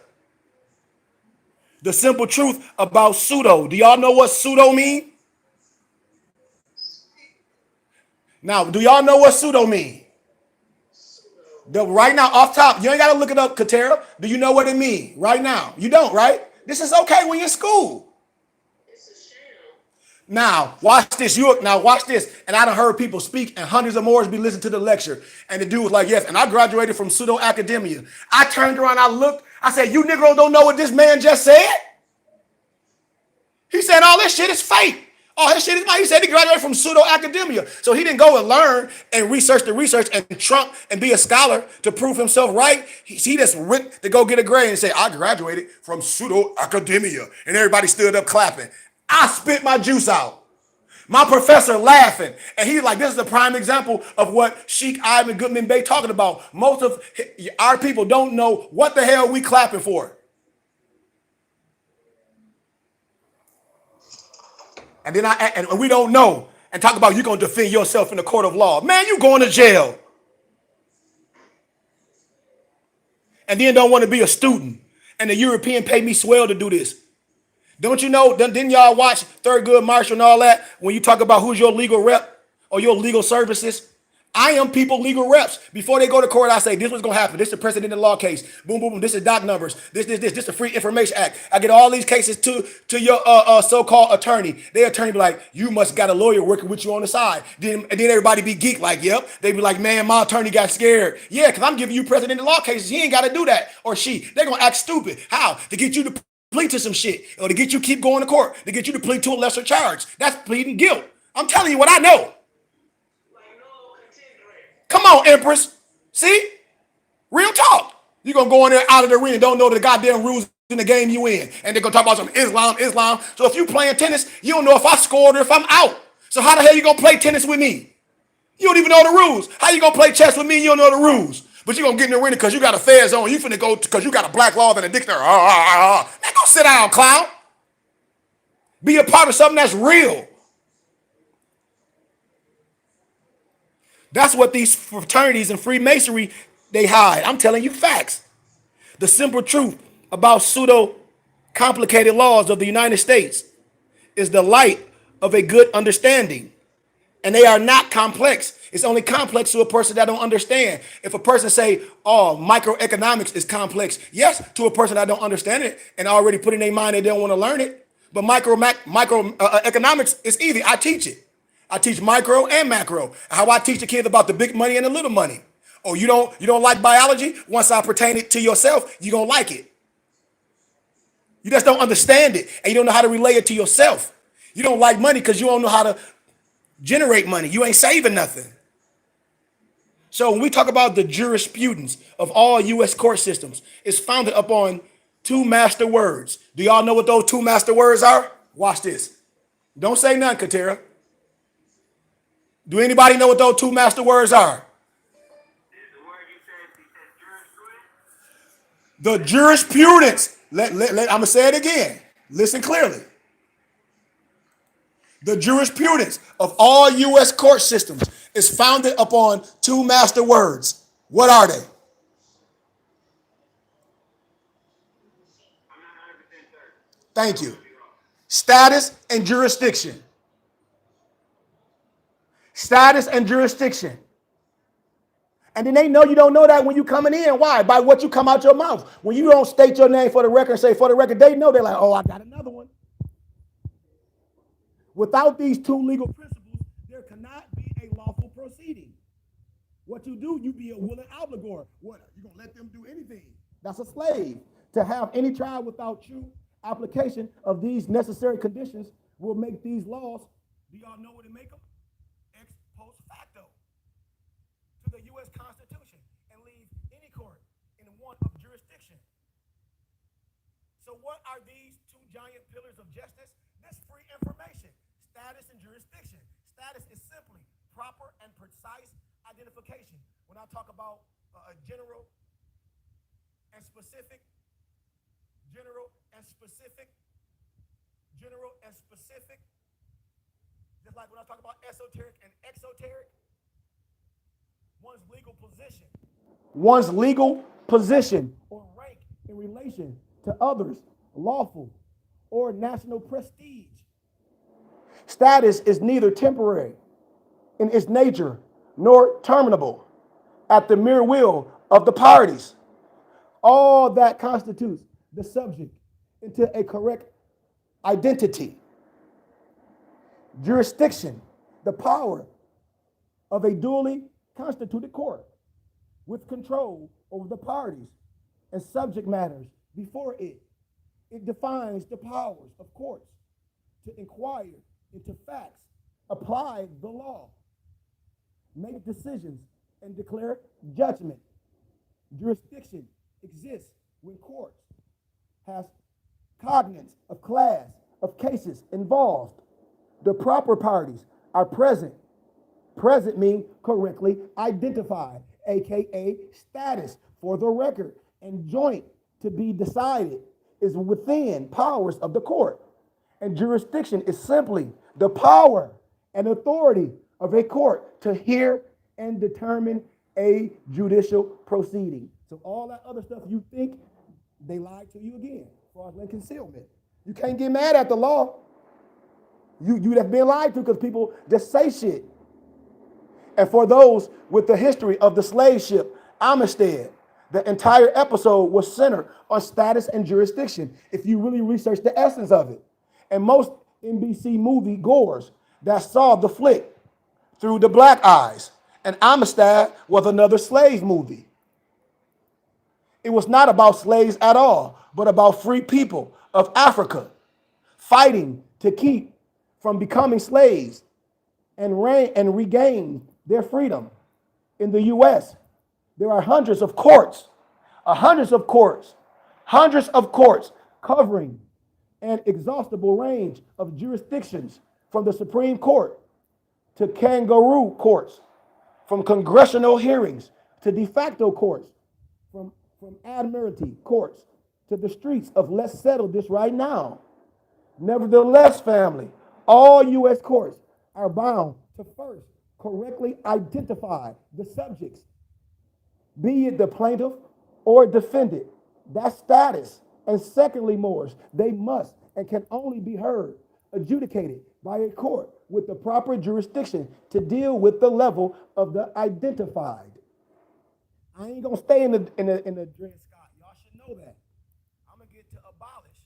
The simple truth about pseudo. Do y'all know what pseudo mean? Now, do y'all know what pseudo mean? Right now, off top, you ain't got to look it up, Katera. Do you know what it mean? Right now. You don't, right? This is okay when you're in school. Now, watch this. Now, watch this. And I done heard people speak, and hundreds of more be listening to the lecture. And the dude was like, yes, and I graduated from pseudo academia. I turned around, I looked, I said, you Negroes don't know what this man just said? He said, all this shit is fake. All this shit is fake. He said he graduated from pseudo academia. So he didn't go and learn and research the research and trump and be a scholar to prove himself right. He just went to go get a grade and say, I graduated from pseudo academia. And everybody stood up clapping. I spit my juice out. My professor laughing. And he's like, this is a prime example of what Sheikh Ivan Goodman Bey talking about. Most of our people don't know what the hell we clapping for. And then and we don't know and talk about you going to defend yourself in the court of law. Man, you going to jail. And then don't want to be a student. And the European pay me swell to do this. Don't you know, didn't y'all watch Thurgood Marshall and all that when you talk about who's your legal rep or your legal services? I am people legal reps. Before they go to court, I say, this was going to happen. This is a precedent in law case. Boom, boom, boom. This is doc numbers. This is the Free Information Act. I get all these cases to your so-called attorney. Their attorney be like, you must got a lawyer working with you on the side. And then everybody be geek like, yep. They be like, man, my attorney got scared. Yeah, because I'm giving you precedent in law cases. He ain't got to do that. Or she. They're going to act stupid. How? To get you to plead to some shit. Or to get you keep going to court. To get you to plead to a lesser charge. That's pleading guilt. I'm telling you what I know. Come on, Empress. See? Real talk. You're going to go in there out of the ring and don't know the goddamn rules in the game you in. And they're going to talk about some Islam. So if you playing tennis, you don't know if I scored or if I'm out. So how the hell you going to play tennis with me? You don't even know the rules. How you going to play chess with me and you don't know the rules? But you're going to get in the ring because you got a fair zone. You finna go because you got a black law and a dictionary. Man, go sit down, clown. Be a part of something that's real. That's what these fraternities and Freemasonry, they hide. I'm telling you facts. The simple truth about pseudo complicated laws of the United States is the light of a good understanding. And they are not complex. It's only complex to a person that don't understand. If a person say, oh, microeconomics is complex. Yes, to a person that don't understand it and already put in their mind they don't want to learn it. But microeconomics is easy. I teach it. I teach micro and macro. How I teach the kids about the big money and the little money. Oh, you don't like biology? Once I pertain it to yourself, you're going to like it. You just don't understand it, and you don't know how to relay it to yourself. You don't like money because you don't know how to generate money. You ain't saving nothing. So when we talk about the jurisprudence of all U.S. court systems, it's founded upon two master words. Do y'all know what those two master words are? Watch this. Don't say none, Katera. Do anybody know what those two master words are? The jurisprudence. I'm going to say it again. Listen clearly. The jurisprudence of all U.S. court systems is founded upon two master words. What are they? Thank you. Status and jurisdiction. Status and jurisdiction. And then they know you don't know that when you coming in. Why? By what you come out your mouth. When you don't state your name for the record and say for the record, they know. They're like, oh, I got another one. Without these two legal principles, there cannot be a lawful proceeding. What you do, you be a willing obligor. What? You gonna let them do anything? That's a slave. To have any trial without true application of these necessary conditions will make these laws. Do y'all know what it make them? Ex post facto to the U.S. Constitution and leave any court in one of jurisdiction. So what are these two giant pillars of justice? This free information. Status and jurisdiction. Status is simply proper and precise identification. When I talk about general and specific, general and specific, general and specific, Just like when I talk about esoteric and exoteric, one's legal position. One's legal position or rank in relation to others, lawful or national prestige. Status is neither temporary in its nature nor terminable at the mere will of the parties. All that constitutes the subject into a correct identity. Jurisdiction, the power of a duly constituted court with control over the parties and subject matters before it. It defines the powers of courts to inquire into facts, apply the law, make decisions, and declare judgment. Jurisdiction exists when courts has cognizance of class of cases involved. The proper parties are present. Present means correctly identified, aka status for the record, and joint to be decided is within powers of the court. And jurisdiction is simply the power and authority of a court to hear and determine a judicial proceeding. So all that other stuff you think, they lied to you again, fraudulent concealment. You can't get mad at the law. You'd have been lied to because people just say shit. And for those with the history of the slave ship, Amistad, the entire episode was centered on status and jurisdiction, if you really research the essence of it. And most NBC movie goers that saw the flick through the black eyes, and Amistad was another slave movie. It was not about slaves at all, but about free people of Africa fighting to keep from becoming slaves and regain their freedom. In the U.S., there are hundreds of courts covering an exhaustible range of jurisdictions from the Supreme Court to kangaroo courts, from congressional hearings to de facto courts, from admiralty courts to the streets of let's settle this right now. Nevertheless, family, all U.S. courts are bound to first correctly identify the subjects, be it the plaintiff or defendant, that status. And secondly, Moors, they must and can only be heard, adjudicated by a court with the proper jurisdiction to deal with the level of the identified. I ain't gonna stay in the Dred Scott. Y'all should know that. I'm gonna get to abolish.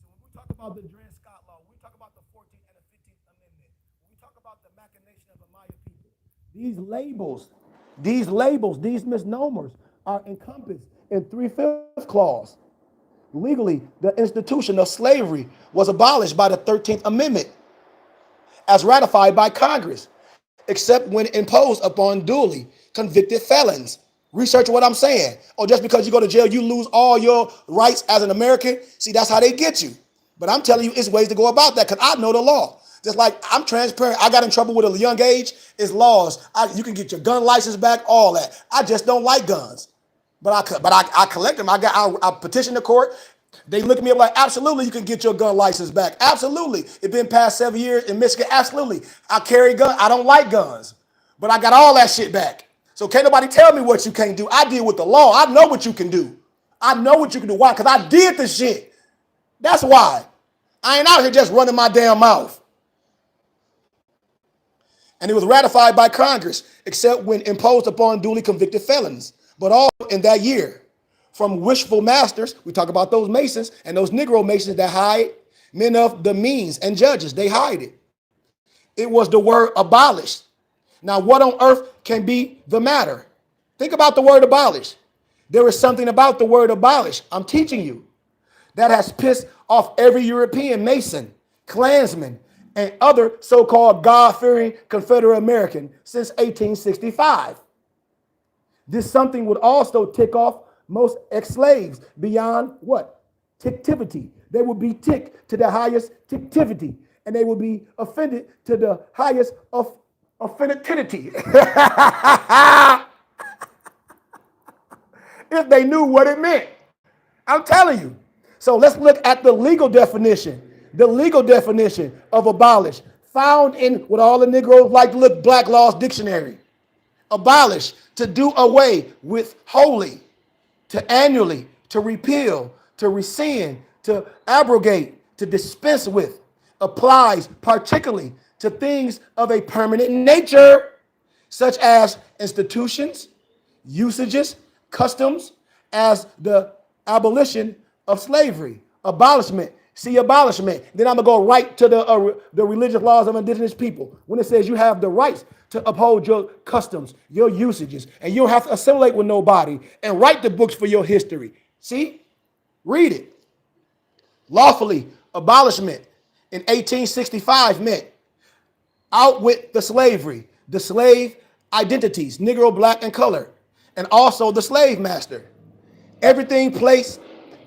So when we talk about the Dred Scott law, we talk about the 14th and the 15th Amendment. When we talk about the machination of the Maya people, these misnomers are encompassed in 3/5 clause. Legally, the institution of slavery was abolished by the 13th Amendment as ratified by Congress, except when imposed upon duly convicted felons. Research what I'm saying. Or just because you go to jail, you lose all your rights as an American. See, that's how they get you. But I'm telling you, it's ways to go about that because I know the law. Just like I'm transparent. I got in trouble with a young age. It's laws. You can get your gun license back, all that. I just don't like guns. But I collect them. I petition the court. They look at me like, absolutely, you can get your gun license back. Absolutely. It's been past 7 years in Michigan. Absolutely. I carry guns. I don't like guns. But I got all that shit back. So can't nobody tell me what you can't do. I deal with the law. I know what you can do. I know what you can do. Why? Because I did the shit. That's why. I ain't out here just running my damn mouth. And it was ratified by Congress, except when imposed upon duly convicted felons. But all in that year, from wishful masters, we talk about those Masons and those Negro Masons that hide, men of the means and judges, they hide it. It was the word abolished. Now, what on earth can be the matter? Think about the word abolish. There is something about the word abolish, I'm teaching you, that has pissed off every European Mason, Klansman, and other so-called God-fearing Confederate American since 1865. This something would also tick off most ex-slaves beyond what? Ticktivity. They would be ticked to the highest ticktivity, and they would be offended to the highest of offendedity. If they knew what it meant. I'm telling you. So let's look at the legal definition. The legal definition of abolish. found in what all the Negroes like to look, Black Law's Dictionary. Abolish, to do away with, wholly, to annually, to repeal, to rescind, to abrogate, to dispense with, applies particularly to things of a permanent nature, such as institutions, usages, customs, as the abolition of slavery, abolishment. See, abolishment. Then I'm gonna go right to the religious laws of indigenous people. When it says you have the rights to uphold your customs, your usages, and you don't have to assimilate with nobody and write the books for your history. See, read it. Lawfully, abolishment in 1865 meant out with the slavery, the slave identities, Negro, black, and colored, and also the slave master. Everything, place,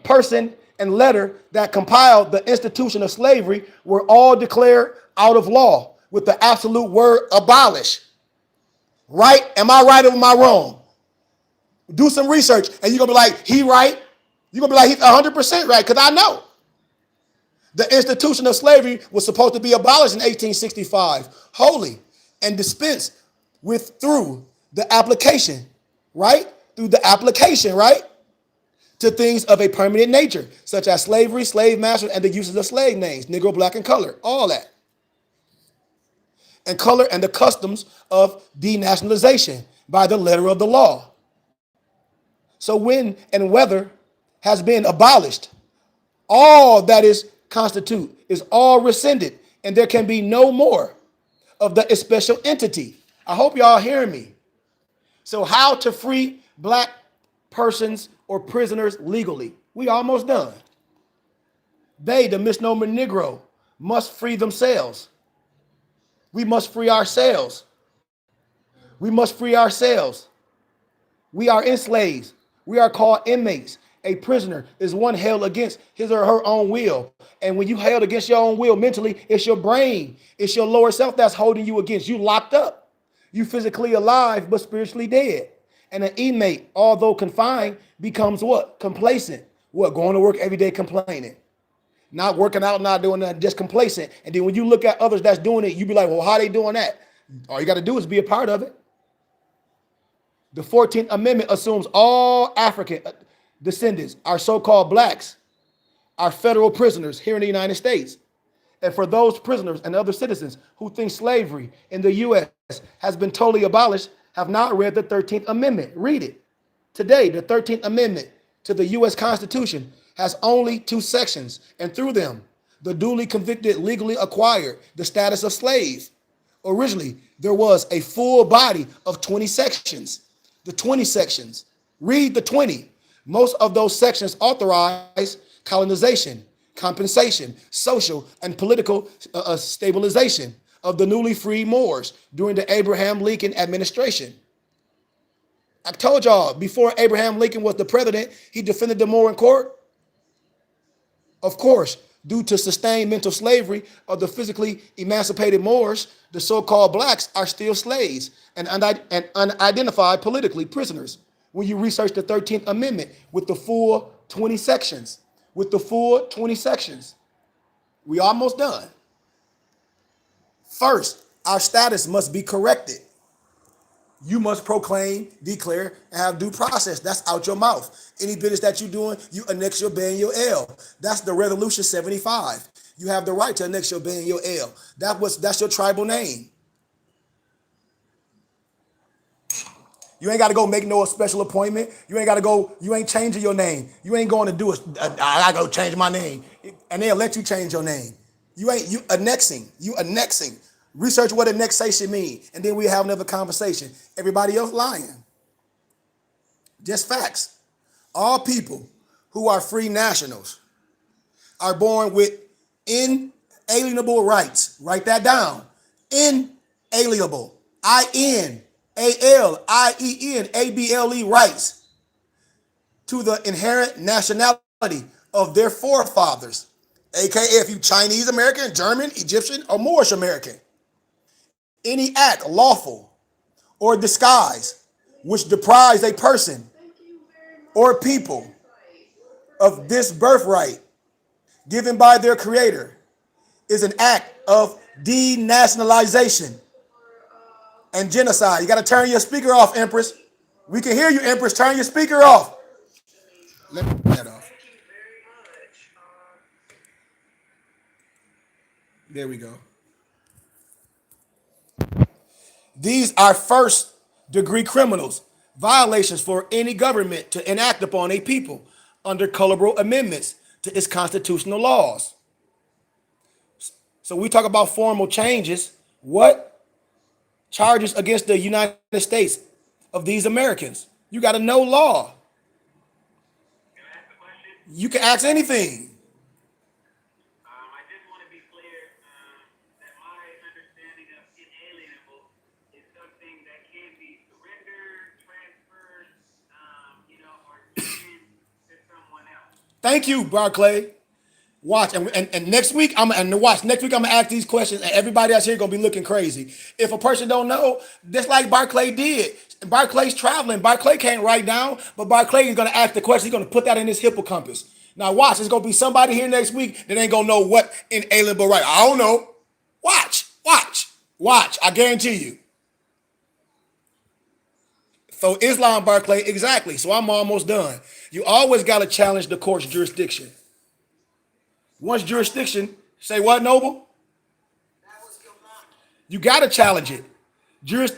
person, and letter that compiled the institution of slavery were all declared out of law with the absolute word abolish. Right? Am I right or am I wrong? Do some research and you're going to be like, he right. You're going to be like, he's 100% right, because I know. The institution of slavery was supposed to be abolished in 1865, wholly, and dispensed with through the application, right? Through the application, right? To things of a permanent nature, such as slavery, slave masters, and the uses of slave names, Negro, black, and color, all that. And color and the customs of denationalization by the letter of the law. So when and whether has been abolished, all that is constitute is all rescinded, and there can be no more of the special entity. I hope y'all hearing me. So how to free black persons or prisoners legally? We almost done. They, the misnomer Negro, must free themselves. We must free ourselves. We must free ourselves. We are enslaved. We are called inmates. A prisoner is one held against his or her own will. And when you held against your own will mentally, it's your brain, it's your lower self that's holding you against. You locked up. You physically alive, but spiritually dead. And an inmate, although confined, becomes what? Complacent. What? Going to work every day complaining. Not working out, not doing nothing, just complacent. And then when you look at others that's doing it, you be like, well, how they doing that? All you got to do is be a part of it. The 14th Amendment assumes all African descendants, our so-called blacks, are federal prisoners here in the United States. And for those prisoners and other citizens who think slavery in the U.S. has been totally abolished, have not read the 13th Amendment. Read it. Today, the 13th Amendment to the U.S. Constitution has only 2 sections, and through them, the duly convicted legally acquired the status of slave. Originally, there was a full body of 20 sections. The 20 sections. Read the 20. Most of those sections authorize colonization, compensation, social and political stabilization of the newly freed Moors during the Abraham Lincoln administration. I told y'all, before Abraham Lincoln was the president, he defended the Moor in court. Of course, due to sustained mental slavery of the physically emancipated Moors, the so-called blacks are still slaves and unidentified politically prisoners. When you research the 13th Amendment with the full 20 sections, we almost done. First, our status must be corrected. You must proclaim, declare, and have due process. That's out your mouth. Any business that you're doing, you annex your B and your L. That's the Resolution 75. You have the right to annex your B and your L. That's your tribal name. You ain't got to go make no special appointment. You ain't changing your name. You ain't going to do it. I got to go change my name. And they'll let you change your name. You annexing. Research what annexation means, and then we have another conversation. Everybody else lying. Just facts. All people who are free nationals are born with inalienable rights. Write that down. Inalienable. INALIENABLE rights to the inherent nationality of their forefathers, aka if you Chinese American, German, Egyptian, or Moorish American. Any act lawful or disguise which deprives a person or people of this birthright given by their creator is an act of denationalization, and genocide. You got to turn your speaker off, Empress. We can hear you, Empress. Turn your speaker off. Let me turn that off. Thank you very much. There we go. These are first degree criminals, violations for any government to enact upon a people under colorable amendments to its constitutional laws. So we talk about formal changes. What charges against the United States of these Americans? You got to know law. Can I ask a question? You can ask anything. I just want to be clear that my understanding of inalienable is something that can be surrendered, transferred, or given to someone else. Thank you, Barclay. Watch, and next week next week I'm gonna ask these questions, and everybody else here gonna be looking crazy. If a person don't know, just like Barclay did, Barclay's traveling. Barclay can't write down, but Barclay is gonna ask the question. He's gonna put that in his hippocampus. Now watch, there's gonna be somebody here next week that ain't gonna know what inalienable right. I don't know. Watch. I guarantee you. So Islam, Barclay, exactly. So I'm almost done. You always gotta challenge the court's jurisdiction. Once jurisdiction, say what, Noble? That was your mom. You got to challenge it. Always.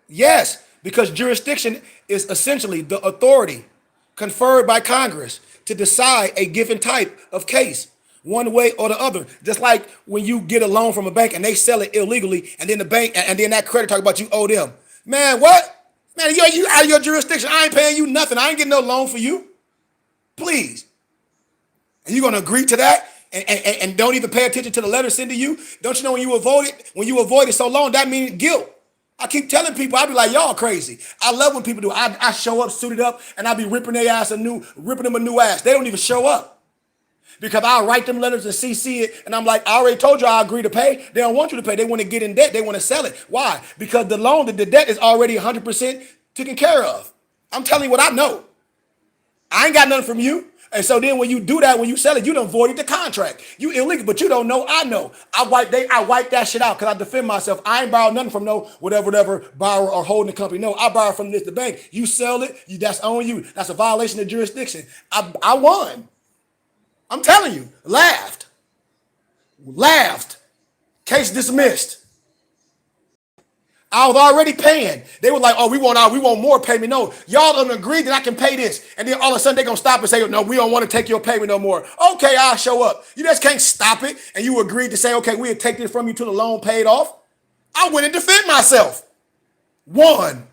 Yes, because jurisdiction is essentially the authority conferred by Congress to decide a given type of case, one way or the other. Just like when you get a loan from a bank and they sell it illegally, and then the bank and then that credit talk about you owe them. Man, what? Man, you out of your jurisdiction. I ain't paying you nothing. I ain't getting no loan for you. Please. And you're gonna agree to that and don't even pay attention to the letter sent to you? Don't you know when you avoid it so long, that means guilt. I keep telling people, I be like, y'all crazy. I love when people do. I show up suited up and I be ripping them a new ass. They don't even show up. Because I'll write them letters and CC it, and I'm like, I already told you I agree to pay. They don't want you to pay. They want to get in debt. They want to sell it. Why? Because the debt is already 100% taken care of. I'm telling you what I know. I ain't got nothing from you. And so then when you do that, when you sell it, you done voided the contract. You illegal, but you don't know. I know. I wipe that shit out because I defend myself. I ain't borrowed nothing from no whatever borrower or holding the company. No, I borrowed from the bank. You sell it, that's on you. That's a violation of jurisdiction. I won. I'm telling you, laughed. Case dismissed. I was already paying. They were like, oh, we want more payment. No, y'all don't agree that I can pay this. And then all of a sudden they're going to stop and say, no, we don't want to take your payment no more. Okay, I'll show up. You just can't stop it. And you agreed to say, okay, we'll take this from you till the loan paid off. I went and defend myself. Won.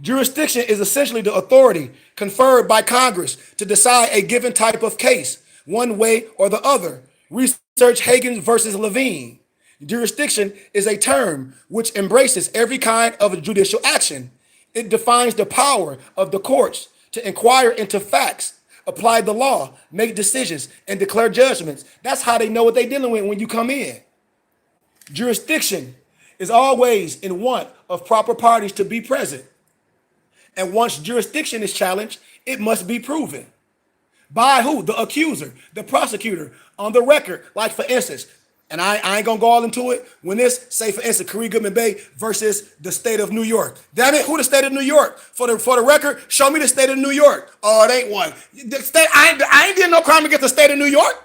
Jurisdiction is essentially the authority conferred by Congress to decide a given type of case, one way or the other. Research Hagen versus Levine. Jurisdiction is a term which embraces every kind of judicial action. It defines the power of the courts to inquire into facts, apply the law, make decisions, and declare judgments. That's how they know what they're dealing with when you come in. Jurisdiction is always in want of proper parties to be present. And once jurisdiction is challenged, it must be proven. By who? The accuser, the prosecutor, on the record. Like, for instance, and I ain't going to go all into it. When this, say, for instance, Kareem Goodman Bey versus the state of New York. Damn it, who the state of New York? For the record, show me the state of New York. Oh, it ain't one. The state, I ain't did no crime against the state of New York.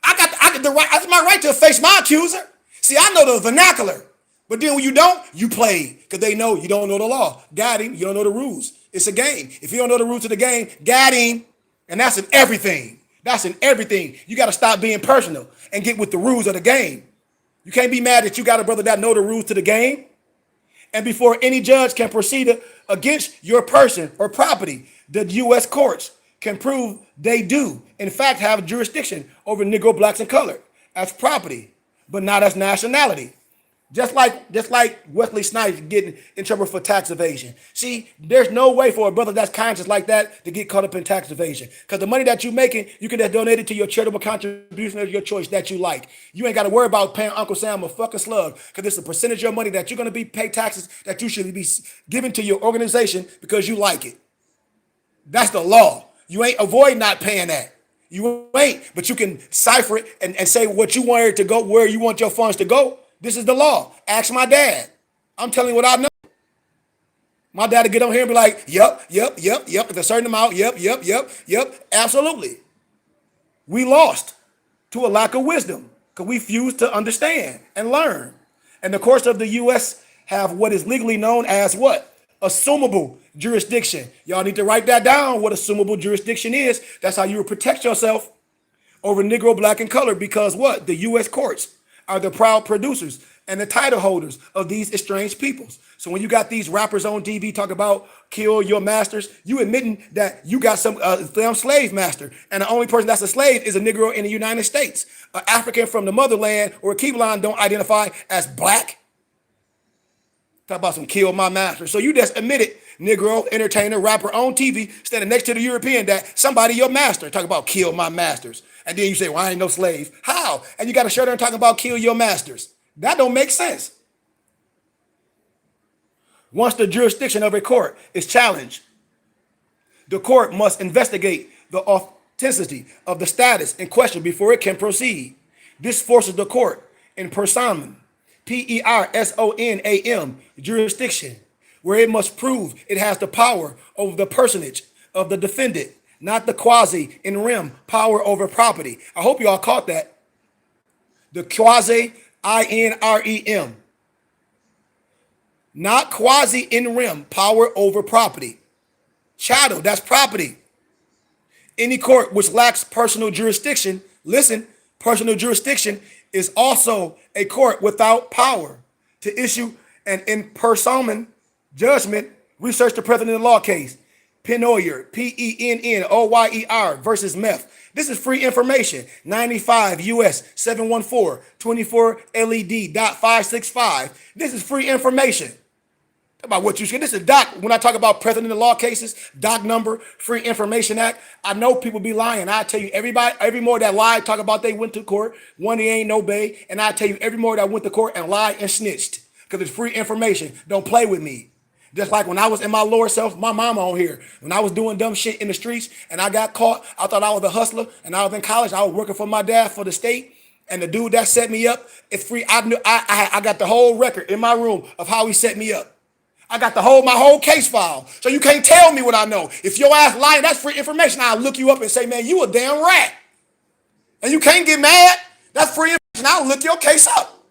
I got the right, that's my right to face my accuser. See, I know the vernacular. But then when you don't, you play. Because they know you don't know the law. Got him, you don't know the rules. It's a game. If you don't know the rules of the game, got him. And that's in everything. That's in everything. You got to stop being personal and get with the rules of the game. You can't be mad that you got a brother that know the rules to the game. And before any judge can proceed against your person or property, the U.S. courts can prove they do, in fact, have jurisdiction over Negro, blacks, and colored as property, but not as nationality. Just like Wesley Snipes getting in trouble for tax evasion. See, there's no way for a brother that's conscious like that to get caught up in tax evasion. Because the money that you're making, you can just donate it to your charitable contribution of your choice that you like. You ain't got to worry about paying Uncle Sam a fucking slug, because it's a percentage of your money that you're going to be pay taxes that you should be giving to your organization because you like it. That's the law. You ain't avoid not paying that. You ain't, but you can cipher it and say what you want it to go, where you want your funds to go. This is the law. Ask my dad. I'm telling you what I know. My dad would get on here and be like, yep, yep, yep, yep. If a certain amount, yep, yep, yep, yep. Absolutely. We lost to a lack of wisdom because we refuse to understand and learn. And the courts of the U.S. have what is legally known as what? Assumable jurisdiction. Y'all need to write that down, what assumable jurisdiction is. That's how you will protect yourself over Negro, black, and color, because what? The U.S. courts are the proud producers and the title holders of these estranged peoples. So when you got these rappers on TV talk about kill your masters, you admitting that you got some damn slave master, and the only person that's a slave is a Negro in the United States. An African from the motherland or a Keeblan don't identify as black. Talk about some kill my master. So you just admitted, Negro, entertainer, rapper on TV, standing next to the European, that somebody your master. Talk about kill my masters. And then you say, well, I ain't no slave. How? And you got a shirt on talking about kill your masters. That don't make sense. Once the jurisdiction of a court is challenged, the court must investigate the authenticity of the status in question before it can proceed. This forces the court in personam, P-E-R-S-O-N-A-M, jurisdiction, where it must prove it has the power over the personage of the defendant, not the quasi in rem power over property. I hope y'all caught that. The quasi I-N-R-E-M. Not quasi in rem power over property. Chattel, that's property. Any court which lacks personal jurisdiction, listen, personal jurisdiction is also a court without power to issue an in personam judgment. Research the President of the Law case. Pennoyer, P-E-N-N-O-Y-E-R versus Meth. This is free information. 95 US 714 24 LED.565. This is free information about what you should. This is doc. When I talk about President of the Law cases, doc number, Free Information Act. I know people be lying. I tell you, everybody, every more that lied, talk about they went to court, one they ain't no bay, and I tell you, every more that went to court and lied and snitched, because it's free information. Don't play with me. Just like when I was in my lower self, my mama on here, when I was doing dumb shit in the streets and I got caught, I thought I was a hustler, and I was in college. I was working for my dad for the state, and the dude that set me up, it's free. I knew I got the whole record in my room of how he set me up. I got my whole case file. So you can't tell me what I know. If your ass lying, that's free information. I'll look you up and say, man, you a damn rat. And you can't get mad. That's free information. I'll look your case up.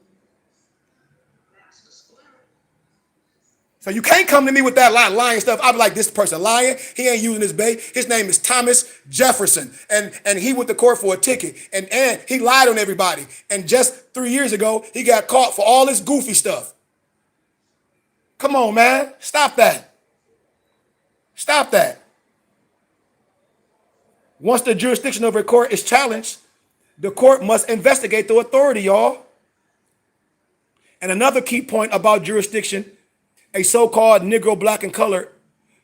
So you can't come to me with that lying stuff. I'll be like, this person lying. He ain't using his bay. His name is Thomas Jefferson. And he went to court for a ticket. And he lied on everybody. And just 3 years ago, he got caught for all this goofy stuff. Come on, man. Stop that. Stop that. Once the jurisdiction of a court is challenged, the court must investigate the authority, y'all. And another key point about jurisdiction, a so-called Negro, black, and colored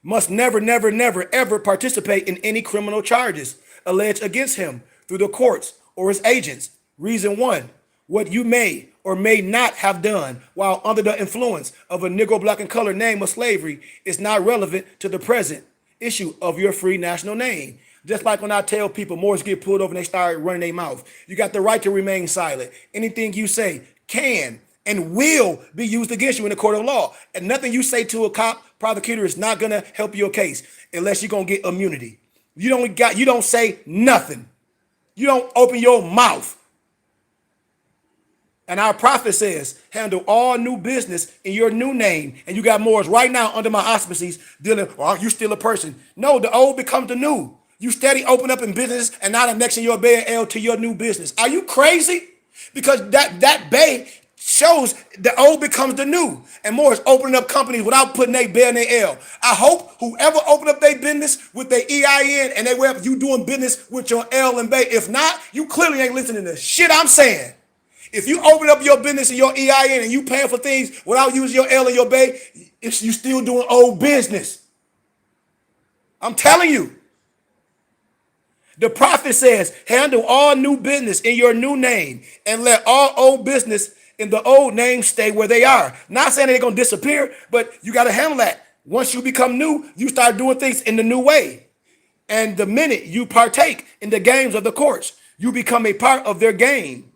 must never, never, never, ever participate in any criminal charges alleged against him through the courts or his agents. Reason one, what you may or may not have done while under the influence of a Negro, black, and colored name of slavery is not relevant to the present issue of your free national name. Just like when I tell people Moors get pulled over and they start running their mouth. You got the right to remain silent. Anything you say can and will be used against you in the court of law. And nothing you say to a cop, prosecutor is not gonna help your case unless you're gonna get immunity. You don't say nothing. You don't open your mouth. And our prophet says, handle all new business in your new name. And you got Moors right now under my auspices dealing, well, you still a person. No, the old becomes the new. You steady open up in business and not annexing your bay L to your new business. Are you crazy? Because that bay shows the old becomes the new. And Moors opening up companies without putting their bay and their L. I hope whoever opened up their business with their EIN and they were you doing business with your L and bay. If not, you clearly ain't listening to shit I'm saying. If you open up your business and your EIN and you paying for things without using your L and your bay, you still doing old business. I'm telling you. The prophet says, handle all new business in your new name and let all old business in the old name stay where they are. Not saying they're going to disappear, but you got to handle that. Once you become new, you start doing things in the new way. And the minute you partake in the games of the courts, you become a part of their game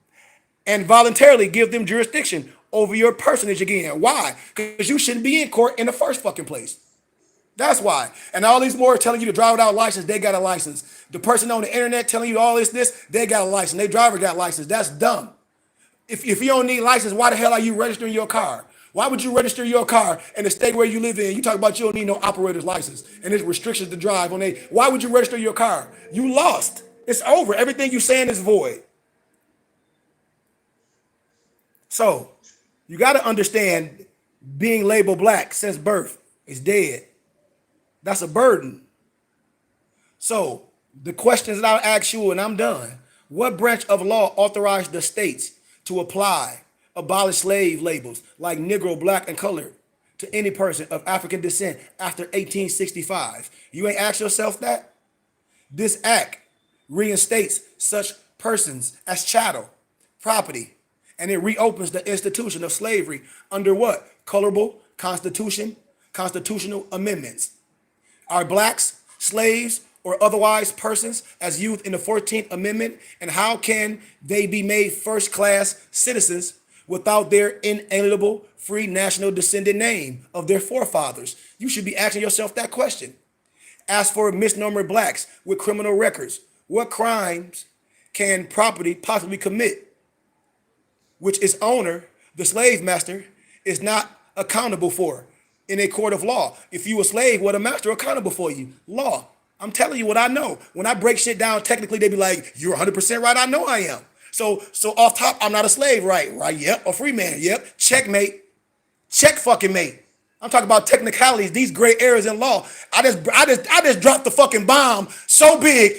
and voluntarily give them jurisdiction over your personage again. Why? Because you shouldn't be in court in the first fucking place. That's why. And all these more telling you to drive without a license, they got a license. The person on the internet telling you all this, they got a license. Their driver got a license. That's dumb. If you don't need license, why the hell are you registering your car? Why would you register your car in the state where you live in? You talk about you don't need no operator's license and there's restrictions to drive on a. Why would you register your car? You lost. It's over. Everything you saying is void. So you got to understand being labeled black since birth is dead. That's a burden. So the questions that I'll ask you, and I'm done. What branch of law authorized the states to apply, abolish slave labels like Negro, black, and colored to any person of African descent after 1865? You ain't asked yourself that? This act reinstates such persons as chattel, property, and it reopens the institution of slavery under what? Colorable constitutional amendments. Are blacks slaves or otherwise persons as used in the 14th Amendment? And how can they be made first-class citizens without their inalienable free national descendant name of their forefathers? You should be asking yourself that question. As for misnomer blacks with criminal records, what crimes can property possibly commit, which its owner, the slave master, is not accountable for in a court of law? If you a slave, what a master accountable for you? Law. I'm telling you what I know. When I break shit down, technically they be like, you're 100% right. I know I am. So off top, I'm not a slave, right? Right? Yep. A free man. Yep. Checkmate. Check fucking mate. I'm talking about technicalities, these gray areas in law. I just dropped the fucking bomb so big.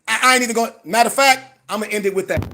I ain't even going. Matter of fact, I'm gonna end it with that.